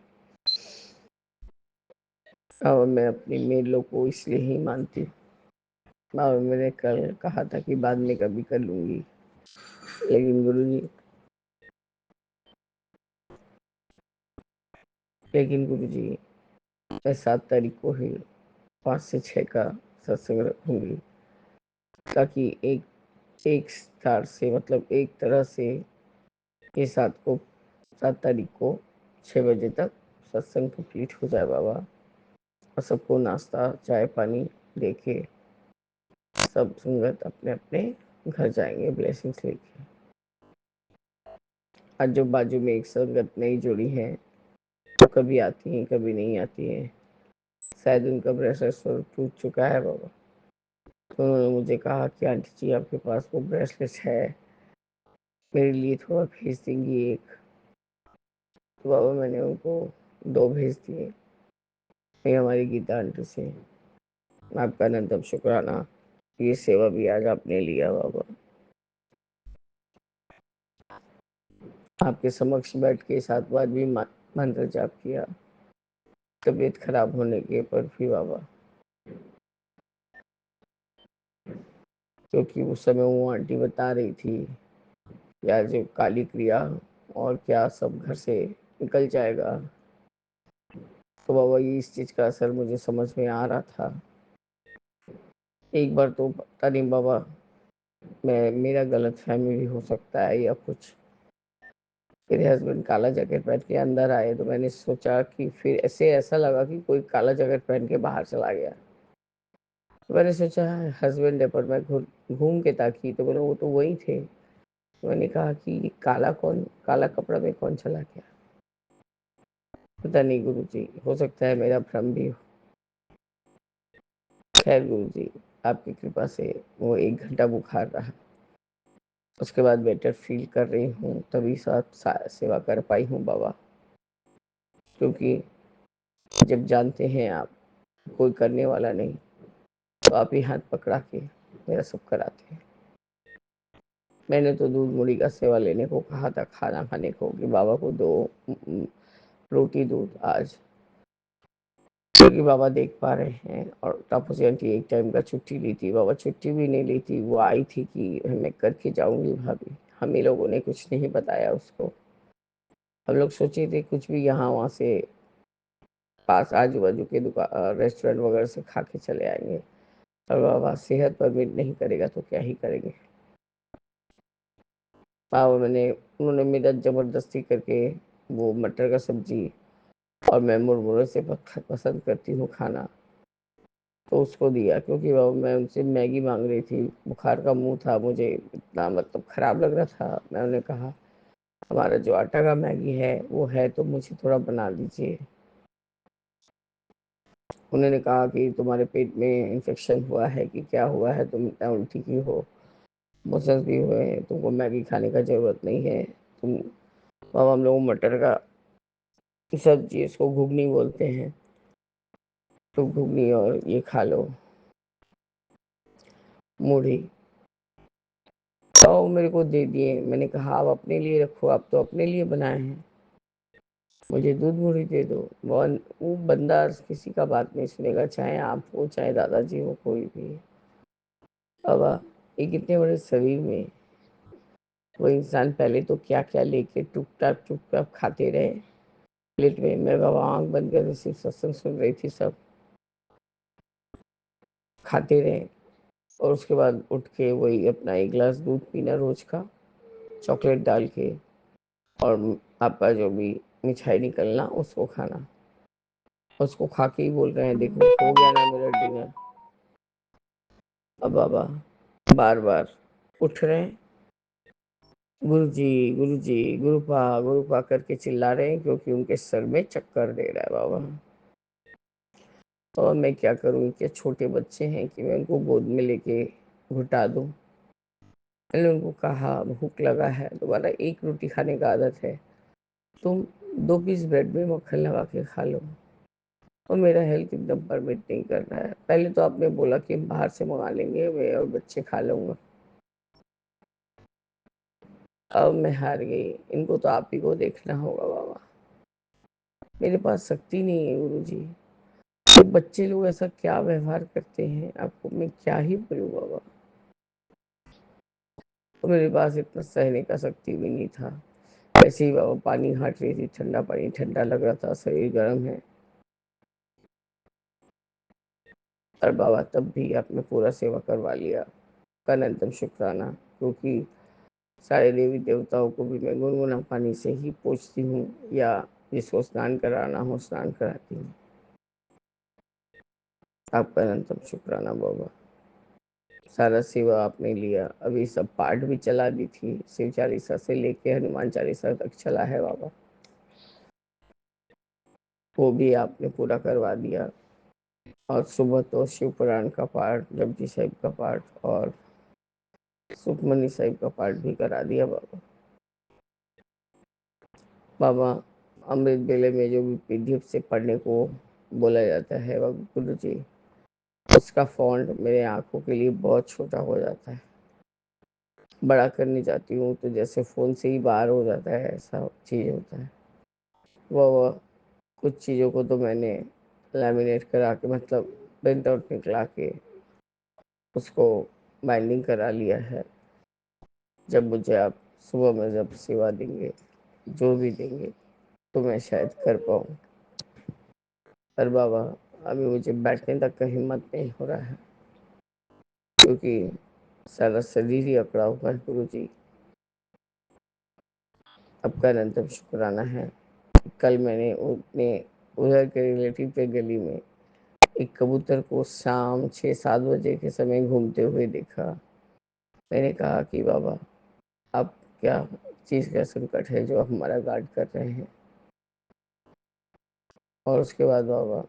और मैं अपनी मेड लोग को इसलिए ही मानती हूँ। बाबा मैंने कल कहा था कि बाद में कभी कर लूँगी, लेकिन गुरुजी मैं 7 तारीख को ही 5 से 6 का सत्संग रखूँगी, ताकि एक स्टार से मतलब एक तरह से ये 7 तारीख को 6 बजे तक सत्संग कंप्लीट हो जाए बाबा, और सबको नाश्ता चाय पानी दे के सब संगत अपने अपने घर जाएंगे ब्लेसिंग्स लेके। आज जो बाजू में एक संगत नई जुड़ी है, तो कभी आती हैं कभी नहीं आती हैं, शायद उनका ब्रेसलेट टूट चुका है बाबा। तो उन्होंने मुझे कहा कि आंटी जी आपके पास वो ब्रेसलेट है, मेरे लिए थोड़ा भेज देंगी एक। तो बाबा मैंने उनको 2 भेज दिए। ये हमारी गीता आंटी से आपका अनंतम शुक्राना, ये सेवा भी आज आपने लिया बाबा। आपके समक्ष बैठ के 7 बार भी मंत्र जाप किया, तबीयत खराब होने के पर भी बाबा, क्योंकि उस समय वो आंटी बता रही थी कि आज काली क्रिया और क्या सब घर से निकल जाएगा। तो बाबा ये इस चीज का असर मुझे समझ में आ रहा था। एक बार तो पता नहीं बाबा, मैं मेरा गलत फहमी भी हो सकता है या कुछ, मेरे हस्बैंड काला जैकेट पहन के अंदर आए, तो मैंने सोचा कि फिर ऐसा लगा कि कोई काला जैकेट पहन के बाहर चला गया। तो मैंने सोचा हस्बैंड है, पर मैं घूम के ताकी तो बोले वो तो वही थे। तो मैंने कहा कि काला कपड़ा में कौन चला गया। पता नहीं गुरुजी, हो सकता है मेरा भ्रम भी हो। खैर गुरुजी आपकी कृपा से वो 1 घंटा बुखार रहा, उसके बाद बेटर फील कर रही हूँ, तभी साथ सेवा कर पाई हूँ बाबा। क्योंकि जब जानते हैं आप कोई करने वाला नहीं, तो आप ही हाथ पकड़ा के मेरा सब कराते हैं। मैंने तो दूध मुड़ी का सेवा लेने को कहा था, खाना खाने को, कि बाबा को 2 रोटी दूध आज, क्योंकि बाबा देख पा रहे हैं। और तापसी आंटी एक टाइम का छुट्टी ली थी, बाबा छुट्टी भी नहीं ली थी, वो आई थी कि मैं करके जाऊंगी भाभी। हम ही लोगों ने कुछ नहीं बताया उसको, हम लोग सोचे थे कुछ भी यहाँ वहाँ से पास आजू बाजू के दुकान रेस्टोरेंट वगैरह से खा के चले आएंगे, और बाबा सेहत परमिट नहीं करेगा तो क्या ही करेंगे। बाबा उन्होंने मेरा जबरदस्ती करके वो मटर का सब्जी, और मैं मुरमुरे से पसंद करती हूँ खाना, तो उसको दिया, क्योंकि बाबा मैं उनसे मैगी मांग रही थी, बुखार का मुंह था, मुझे इतना मतलब खराब लग रहा था। मैं उन्हें कहा हमारा जो आटा का मैगी है वो है, तो मुझे थोड़ा बना दीजिए। उन्होंने कहा कि तुम्हारे पेट में इन्फेक्शन हुआ है कि क्या हुआ है, तुम इतना उल्टी की हो, मोशंस भी हुए हैं, तुमको मैगी खाने का ज़रूरत नहीं है, तुम बाबा हम लोग मटर का सब्जी, इसको घुगनी बोलते हैं, तो घुगनी और ये खा लो, मूढ़ी। तो मेरे को दे दिए, मैंने कहा आप अपने लिए रखो, आप तो अपने लिए बनाए हैं, मुझे दूध मूढ़ी दे दो। वो बंदा किसी का बात नहीं सुनेगा, चाहे आप हो चाहे दादाजी हो, कोई भी। बाबा एक इतने बड़े शरीर में वो इंसान पहले तो क्या क्या लेके टुक टाक खाते रहे प्लेट में। मेरे बाबा आंख बंद कर सिर्फ सत्संग सुन रही थी, सब खाते रहे। और उसके बाद उठ के वही अपना एक गिलास दूध पीना रोज का, चॉकलेट डाल के, और आपका जो भी मिठाई निकलना उसको खाना। उसको खा के ही बोल रहे हैं देखो हो गया ना मेरा डिनर। अब बाबा बार बार उठ रहे हैं, गुरु जी गुरुपा करके चिल्ला रहे हैं, क्योंकि उनके सर में चक्कर दे रहा है बाबा। और मैं क्या करूँ, क्या छोटे बच्चे हैं कि मैं उनको गोद में लेके घुटा दूँ। मैंने उनको कहा भूख लगा है, दोबारा एक रोटी खाने का आदत है, तुम 2 पीस ब्रेड में मक्खन लगा के खा लो। और मेरा हेल्थ एकदम परमिट नहीं कर रहा है। पहले तो आपने बोला कि बाहर से मंगा लेंगे, मैं और बच्चे खा लूँगा। अब मैं हार गई, इनको तो आप ही को देखना होगा बाबा, मेरे पास शक्ति नहीं है गुरुजी। तो बच्चे लोग ऐसा क्या व्यवहार करते हैं, आपको मैं क्या ही बोलूँ बाबा। तो मेरे पास इतना सहने का शक्ति भी नहीं था। वैसे ही बाबा पानी हाँट रही थी, ठंडा पानी, ठंडा लग रहा था, शरीर गर्म है। और बाबा तब भी आपने पूरा सेवा करवा लिया, का अनंतम शुक्राना। क्योंकि सारे देवी देवताओं को भी मैं गुनगुना पानी से ही पूछती हूँ, या जिसको स्नान कराना हो स्नान कराती हूँ। आपका अनंतम शुक्राना बाबा, सारा सेवा आपने लिया। अभी सब पाठ भी चला दी थी, शिव चालीसा से लेके हनुमान चालीसा तक चला है बाबा, वो भी आपने पूरा करवा दिया। और सुबह तो शिव पुराण का पाठ, जपजी साहिब का पाठ और सुखमनी साहिब का पाठ भी करा दिया बाबा। बाबा अमृत बेले में जो भी पीडीएफ से पढ़ने को बोला जाता है बाबा गुरु जी, उसका फॉन्ट मेरे आंखों के लिए बहुत छोटा हो जाता है। बड़ा करने जाती हूँ तो जैसे फ़ोन से ही बाहर हो जाता है, ऐसा चीज़ होता है। वह कुछ चीज़ों को तो मैंने लैमिनेट करा के, मतलब प्रिंट आउट निकला के उसको बाइंडिंग करा लिया है। जब मुझे आप सुबह में जब सेवा देंगे, जो भी देंगे, तो मैं शायद कर पाऊँ। पर बाबा अभी मुझे बैठने तक का हिम्मत नहीं हो रहा है, क्योंकि सारा शरीर ही अकड़ा हुआ है गुरु जी। आपका अनंतम शुक्राना है। कल मैंने अपने उधर के रिलेटिव के गली में एक कबूतर को शाम 6-7 बजे के समय घूमते हुए देखा। मैंने कहा कि बाबा अब क्या चीज़ का संकट है जो हमारा गार्ड कर रहे हैं। और उसके बाद बाबा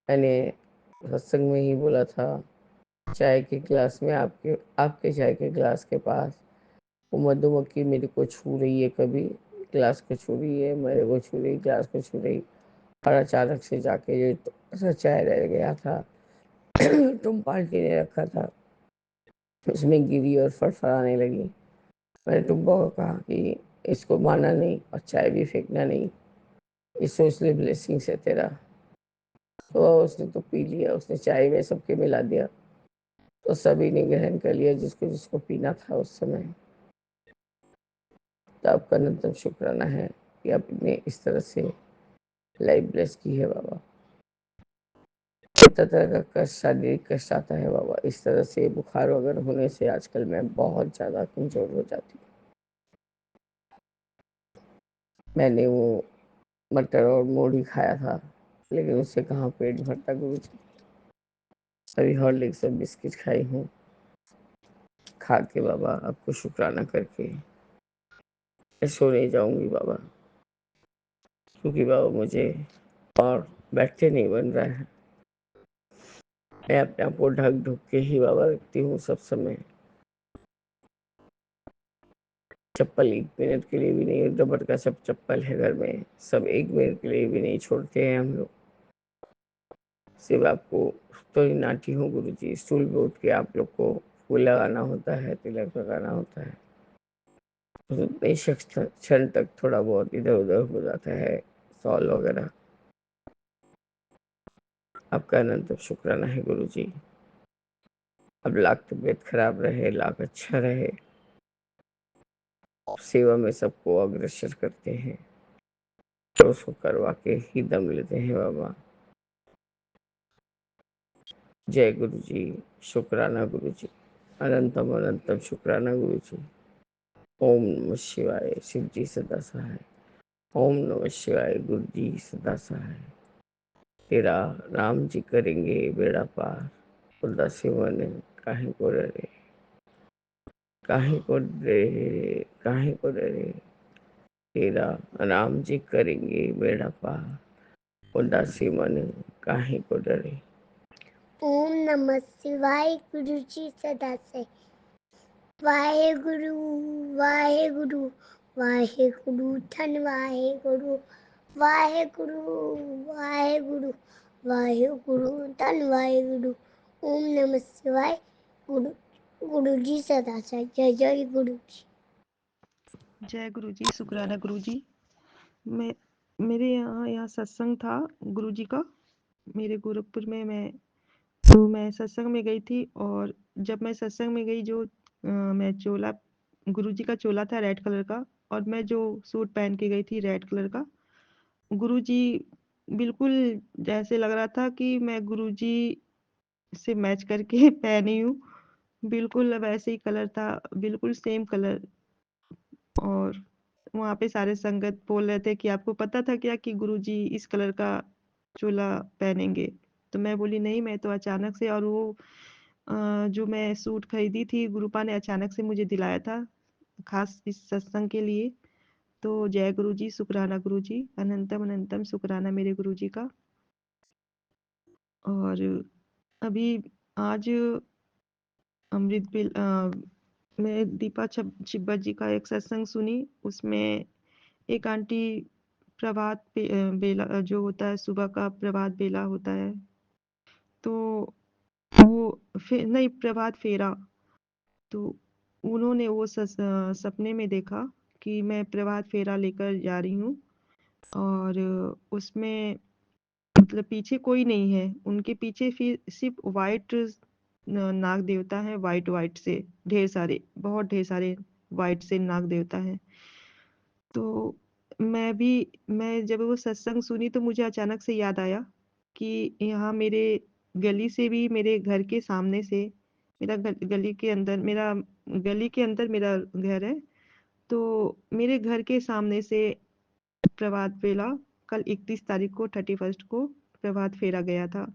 मैंने सत्संग में ही बोला था, चाय के गिलास में आपके आपके चाय के गिलास के पास वो मधुमक्खी मेरे को छू रही है, कभी गिलास को छू रही है, मेरे को छू रही, गिलास को छू रही। और अचानक से जाके जो सा चाय रह गया था तुम पार्टी ने रखा था, उसमें गिरी और फड़फड़ाने लगी। मैंने टुब्बा को कहा कि इसको मारना नहीं और चाय भी फेंकना नहीं, ये सोशल ब्लेसिंग से तेरा। तो उसने तो पी लिया, उसने चाय में सबके मिला दिया, तो सभी ने ग्रहण कर लिया जिसको जिसको पीना था उस समय। तो आपका अनंतम शुक्राना है कि आपने इस तरह से लाइफ ब्लेस की है बाबा। तरह का कष्ट, शारीरिक कष्ट आता है बाबा, इस तरह से बुखार वगैरह होने से आजकल मैं बहुत ज़्यादा कमज़ोर हो जाती हूँ। मैंने वो मटर और मूढ़ी खाया था, लेकिन उससे कहाँ पेट भरता गुरु जी। अभी हॉर्लिक्स और बिस्किट खाई हूँ, खा के बाबा आपको शुक्राना करके मैं सोने जाऊंगी बाबा, क्योंकि बाबा मुझे और बैठते नहीं बन रहा है। मैं अपने आप को ढक ढुक के ही बाबा रखती हूँ सब समय। चप्पल 1 मिनट के लिए भी नहीं, रबड़ का सब चप्पल है घर में, सब 1 मिनट के लिए भी नहीं छोड़ते हैं हम लोग। सिर्फ आपको तो ही नाटी हूँ गुरुजी, स्टूल पे उठ के आप लोग को फूल लगाना होता है, तिलक लगाना होता है। तो उतने ही क्षण तक थोड़ा बहुत इधर-उधर हो जाता है, शॉल वगैरह। आपका अनंत शुक्राना है गुरुजी। अब लाख तबीयत खराब रहे, लाख अच्छा रहे, सेवा में सबको अग्रसर करते हैं, तो उसको करवा के ही दम लेते हैं बाबा। जय गुरु जी, शुक्राना गुरु जी, अनंतम अनंतम शुक्राना गुरु जी। ओम नमः शिवाय, शिव जी सदा सहाय। ओम नमः शिवाय, गुरु जी सदा सहाय। तेरा राम जी करेंगे बेड़ा पार, उदासी मन काहे को डरे, काहे को डरे, काहे को डरे। तेरा राम जी करेंगे बेड़ा पार, उदासी मन काहे को डरे। ओम नमः शिवाय गुरु जी सदा से वाहेगुरु वाहेगुरु वाहेगुरु धन वाहेगुरु वाहेगुरु वाहेगुरु वाहेगुरु धन वाहेगुरु। ओम नमः शिवाय गुरु गुरु जी सदा से जय जय गुरु जी। जय गुरु जी, शुक्राना गुरु जी। मेरे यहाँ सत्संग था गुरु जी का, मेरे गोरखपुर में। मैं सत्संग में गई थी, और जब मैं सत्संग में गई, मैं चोला, गुरु जी का चोला था रेड कलर का, और मैं जो सूट पहन के गई थी रेड कलर का, गुरु जी बिल्कुल जैसे लग रहा था कि मैं गुरु जी से मैच करके पहनी हूँ। बिल्कुल वैसे ही कलर था, बिल्कुल सेम कलर। और वहाँ पे सारे संगत बोल रहे थे कि आपको पता था क्या कि गुरुजी इस कलर का चोला पहनेंगे? तो मैं बोली नहीं, मैं तो अचानक से, और वो जो मैं सूट खरीदी थी, गुरुपा ने अचानक से मुझे दिलाया था, खास इस सत्संग के लिए। तो जय गुरु जी, शुक्राना गुरु जी, अनंतम अनंतम शुक्राना मेरे गुरु जी का। और अभी आज अमृत बिल मैं दीपा छिब्बत जी का एक सत्संग सुनी। उसमें एक आंटी बेला जो होता है, सुबह का प्रभात बेला होता है, तो वो नहीं, प्रभात फेरा। तो उन्होंने वो सपने में देखा कि मैं प्रभात फेरा लेकर जा रही हूँ, और उसमें मतलब पीछे कोई नहीं है, उनके पीछे फिर सिर्फ वाइट नाग देवता है, वाइट वाइट से ढेर सारे, बहुत ढेर सारे वाइट से नाग देवता है। तो मैं जब वो सत्संग सुनी, तो मुझे अचानक से याद आया कि यहाँ मेरे गली से भी, मेरे घर के सामने से, गली के अंदर मेरा घर है। तो मेरे घर के सामने से प्रभात फेरा कल 31 तारीख को, 31 को प्रभात फेरा गया था।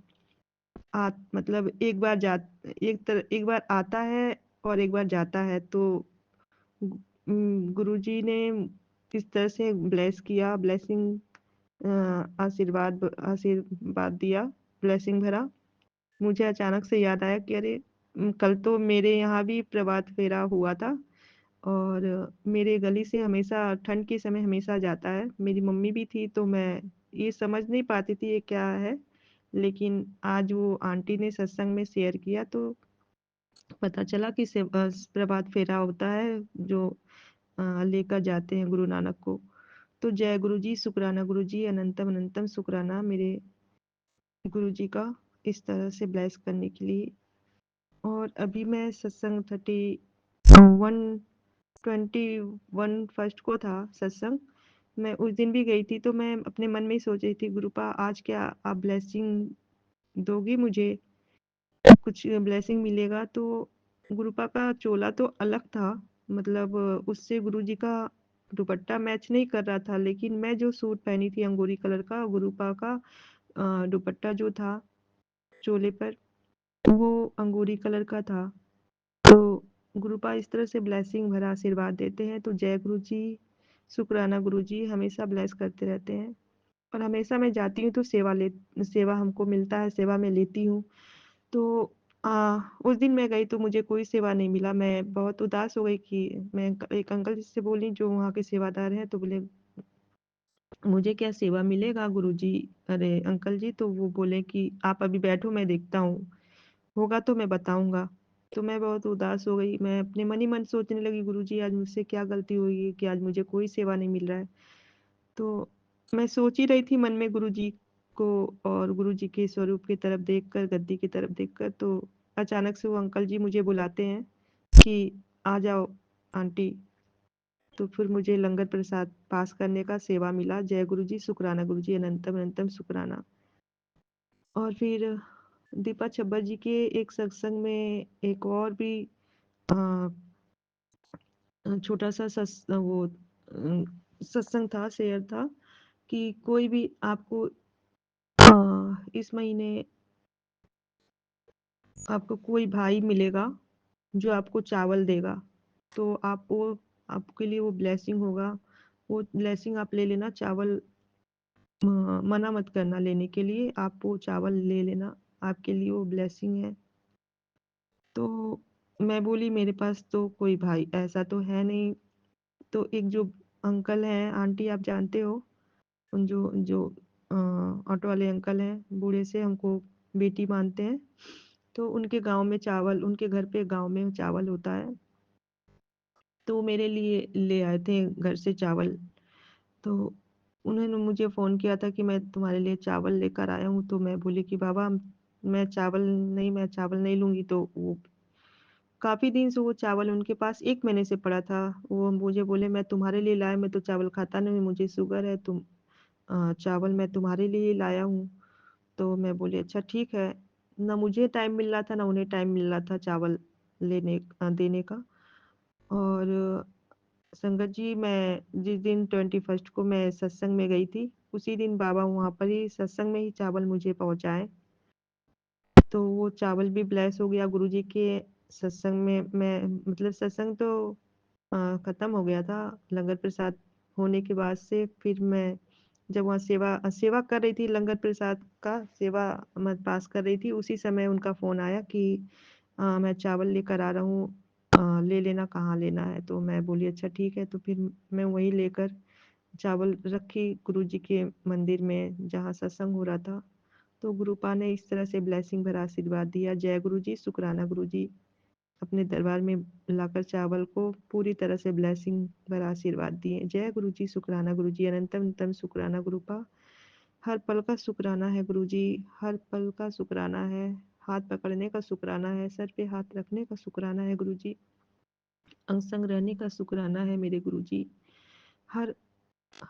मतलब एक बार आता है और एक बार जाता है। तो गुरुजी ने इस तरह से ब्लेस किया, आशीर्वाद दिया, ब्लेसिंग भरा। मुझे अचानक से याद आया कि अरे, कल तो मेरे यहाँ भी प्रभात फेरा हुआ था, और मेरे गली से हमेशा ठंड के समय हमेशा जाता है। मेरी मम्मी भी थी, तो मैं ये समझ नहीं पाती थी ये क्या है, लेकिन आज वो आंटी ने सत्संग में शेयर किया, तो पता चला कि प्रभात फेरा होता है, जो लेकर जाते हैं गुरु नानक को। तो जय गुरु जी, शुक्राना गुरु जी, अनंतम अनंतम शुक्राना मेरे गुरु जी का, इस तरह से ब्लेस करने के लिए। और अभी मैं सत्संग 121 फर्स्ट को था सत्संग। मैं उस दिन भी गई थी, तो मैं अपने मन में ही सोच रही थी, गुरुपा आज क्या आप ब्लेसिंग दोगी मुझे, कुछ ब्लेसिंग मिलेगा? तो गुरुपा का चोला तो अलग था, मतलब उससे गुरुजी का दुपट्टा मैच नहीं कर रहा था, लेकिन मैं जो सूट पहनी थी अंगूरी कलर का, गुरुपा का दुपट्टा जो था चोले पर, वो अंगूरी कलर का था। तो गुरुपा इस तरह से ब्लेसिंग भरा आशीर्वाद देते हैं। तो जय गुरु जी, शुक्राना गुरु जी, हमेशा ब्लेस करते रहते हैं। और हमेशा मैं जाती हूँ तो सेवा हमको मिलता है, सेवा में लेती हूँ। तो उस दिन मैं गई तो मुझे कोई सेवा नहीं मिला। मैं बहुत उदास हो गई कि मैं एक अंकल जी से बोली जो वहाँ के सेवादार हैं, तो बोले मुझे क्या सेवा मिलेगा गुरुजी, अरे अंकल जी, तो वो बोले कि आप अभी बैठो, मैं देखता हूँ, होगा तो मैं बताऊंगा। तो मैं बहुत उदास हो गई। मैं अपने मन ही मन सोचने लगी, गुरुजी आज मुझसे क्या गलती हुई है कि आज मुझे कोई सेवा नहीं मिल रहा है। तो मैं सोच ही रही थी मन में गुरुजी को, और गुरुजी के स्वरूप की तरफ देखकर, गद्दी की तरफ देखकर, तो अचानक से वो अंकल जी मुझे बुलाते हैं कि आ जाओ आंटी। तो फिर मुझे लंगर प्रसाद पास करने का सेवा मिला। जय गुरु जी, शुक्राना गुरु जी, अनंतम अनंतम शुक्राना। और फिर दीपा छब्बर जी के एक सत्संग में एक और भी छोटा सा सत्संग था, शेयर था कि कोई भी आपको इस महीने आपको कोई भाई मिलेगा जो आपको चावल देगा, तो आप वो, आपके लिए वो ब्लेसिंग होगा। वो ब्लेसिंग आप ले लेना, चावल मना मत करना लेने के लिए, आप वो चावल ले लेना, आपके लिए वो ब्लेसिंग है। तो मैं बोली मेरे पास तो कोई भाई ऐसा तो है नहीं। तो एक जो अंकल हैं, आंटी आप जानते हो, उन जो जो ऑटो वाले अंकल हैं, बूढ़े से, हमको बेटी मानते हैं। तो उनके गांव में चावल, उनके घर पे गांव में चावल होता है, तो वो मेरे लिए ले आए थे घर से चावल। तो उन्होंने मुझे फ़ोन किया था कि मैं तुम्हारे लिए चावल लेकर आया हूँ। तो मैं बोली कि बाबा मैं चावल नहीं लूँगी। तो वो काफ़ी दिन से वो चावल उनके पास 1 महीने से पड़ा था। वो मुझे बोले मैं तुम्हारे लिए लाया, मैं तो चावल खाता नहीं, मुझे शुगर है, चावल मैं तुम्हारे लिए लाया हूँ। तो मैं बोली अच्छा ठीक है। ना मुझे टाइम मिल रहा था, ना उन्हें टाइम मिल रहा था चावल देने का। और संगत जी, मैं जिस दिन 21 को मैं सत्संग में गई थी, उसी दिन बाबा वहाँ पर ही सत्संग में ही चावल मुझे पहुँचाए। तो वो चावल भी ब्लेस हो गया गुरुजी के सत्संग में। मैं मतलब सत्संग तो खत्म हो गया था, लंगर प्रसाद होने के बाद से फिर मैं जब वहाँ सेवा सेवा कर रही थी, लंगर प्रसाद का सेवा मैं पास कर रही थी, उसी समय उनका फोन आया कि मैं चावल लेकर आ रहा हूँ, ले लेना, कहाँ लेना है। तो मैं बोली अच्छा ठीक है। तो फिर मैं वही लेकर चावल रखी गुरुजी के मंदिर में जहाँ सत्संग हो रहा था। तो गुरुपा ने इस तरह से ब्लेसिंग भरा आशीर्वाद दिया। जय गुरु जी, शुक्राना गुरु जी, अपने दरबार में लाकर चावल को पूरी तरह से ब्लेसिंग भरा आशीर्वाद दिए। जय गुरु जी, शुक्राना गुरु जी, अनंतम अनंतम शुक्राना गुरुपा। हर पल का शुक्राना है गुरु जी, हर पल का शुक्राना है। हाथ पकड़ने का शुक्राना है, सर पे हाथ रखने का शुक्राना है गुरु जी, अंग संग रहने का शुक्राना है मेरे गुरु जी। हर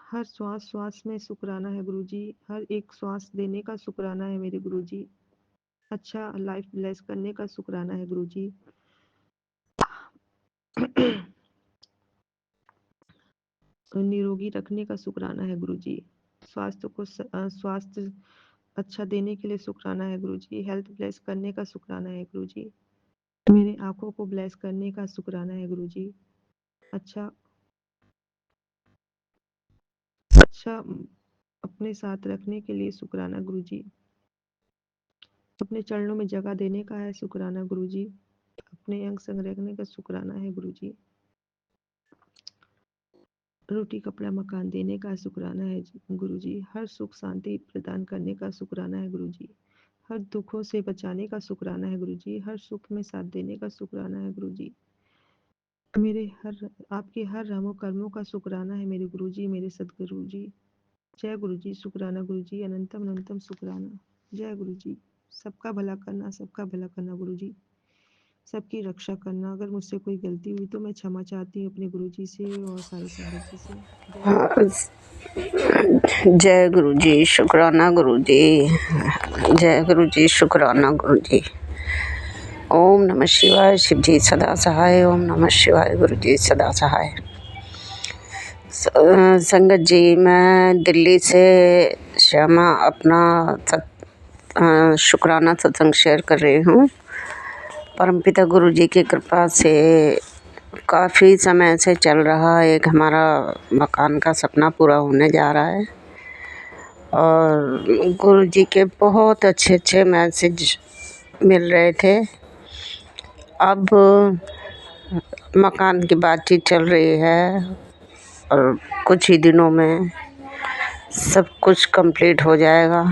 हर श्वास श्वास में शुक्राना है गुरु जी, हर एक श्वास देने का शुक्राना है मेरे गुरु जी। अच्छा लाइफ ब्लेस करने का शुक्राना है गुरु जी। निरोगी रखने का शुक्राना है गुरु जी। स्वास्थ्य अच्छा देने के लिए शुक्राना है गुरु जी। हेल्थ ब्लेस करने का शुक्राना है गुरु जी। मेरे आंखों को ब्लेस करने का शुक्राना है गुरु जी। अच्छा अच्छा अपने साथ रखने के लिए शुक्राना गुरु जी। अपने चरणों में जगह देने का है शुक्राना गुरु जी। अपने अंग संग रखने का शुक्राना है गुरु जी। रोटी कपड़ा मकान देने का शुक्राना है गुरु जी। हर सुख शांति प्रदान करने का शुक्राना है गुरु जी। हर दुखों से बचाने का शुक्राना है गुरु जी। हर सुख में साथ देने का शुक्राना है गुरु जी। आपके हर रामों कर्मों का शुक्राना है मेरे गुरु जी, मेरे सदगुरु जी। जय गुरु जी, शुक्राना गुरु जी, अनंतम अनंतम शुक्राना। जय गुरु जी, सबका भला करना, सबका भला करना गुरु जी, सबकी रक्षा करना। अगर मुझसे कोई गलती हुई तो मैं क्षमा चाहती हूँ अपने गुरु जी से और सारी संगत जी से। जय गुरु हाँ, जी। जय गुरु जी, शुक्राना गुरु जी, जय गुरु जी, शुक्राना गुरु जी। ओम नमः शिवाय, शिव जी सदा सहाय। ओम नमः शिवाय, गुरु जी सदा सहाय। संगत जी, मैं दिल्ली से श्यामा अपना शुक्राना सत्संग शेयर कर रही हूँ। परमपिता गुरु जी की कृपा से काफ़ी समय से चल रहा एक हमारा मकान का सपना पूरा होने जा रहा है, और गुरु जी के बहुत अच्छे अच्छे मैसेज मिल रहे थे अब मकान की बातचीत चल रही है और कुछ ही दिनों में सब कुछ कंप्लीट हो जाएगा।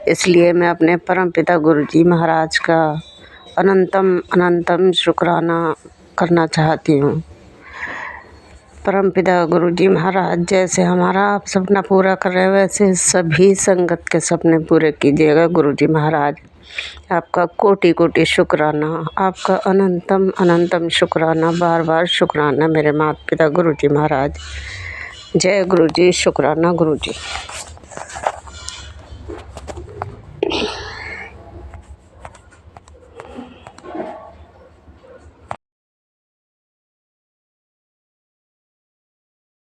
इसलिए मैं अपने परमपिता गुरुजी महाराज का अनंतम अनंतम शुक्राना करना चाहती हूँ। परमपिता गुरुजी महाराज जैसे हमारा आप सपना पूरा कर रहे हैं, वैसे सभी संगत के सपने पूरे कीजिएगा गुरुजी महाराज। आपका कोटि कोटि शुक्राना, आपका अनंतम अनंतम शुक्राना, बार बार शुक्राना मेरे माता पिता गुरुजी महाराज। जय गुरुजी, शुक्राना गुरुजी।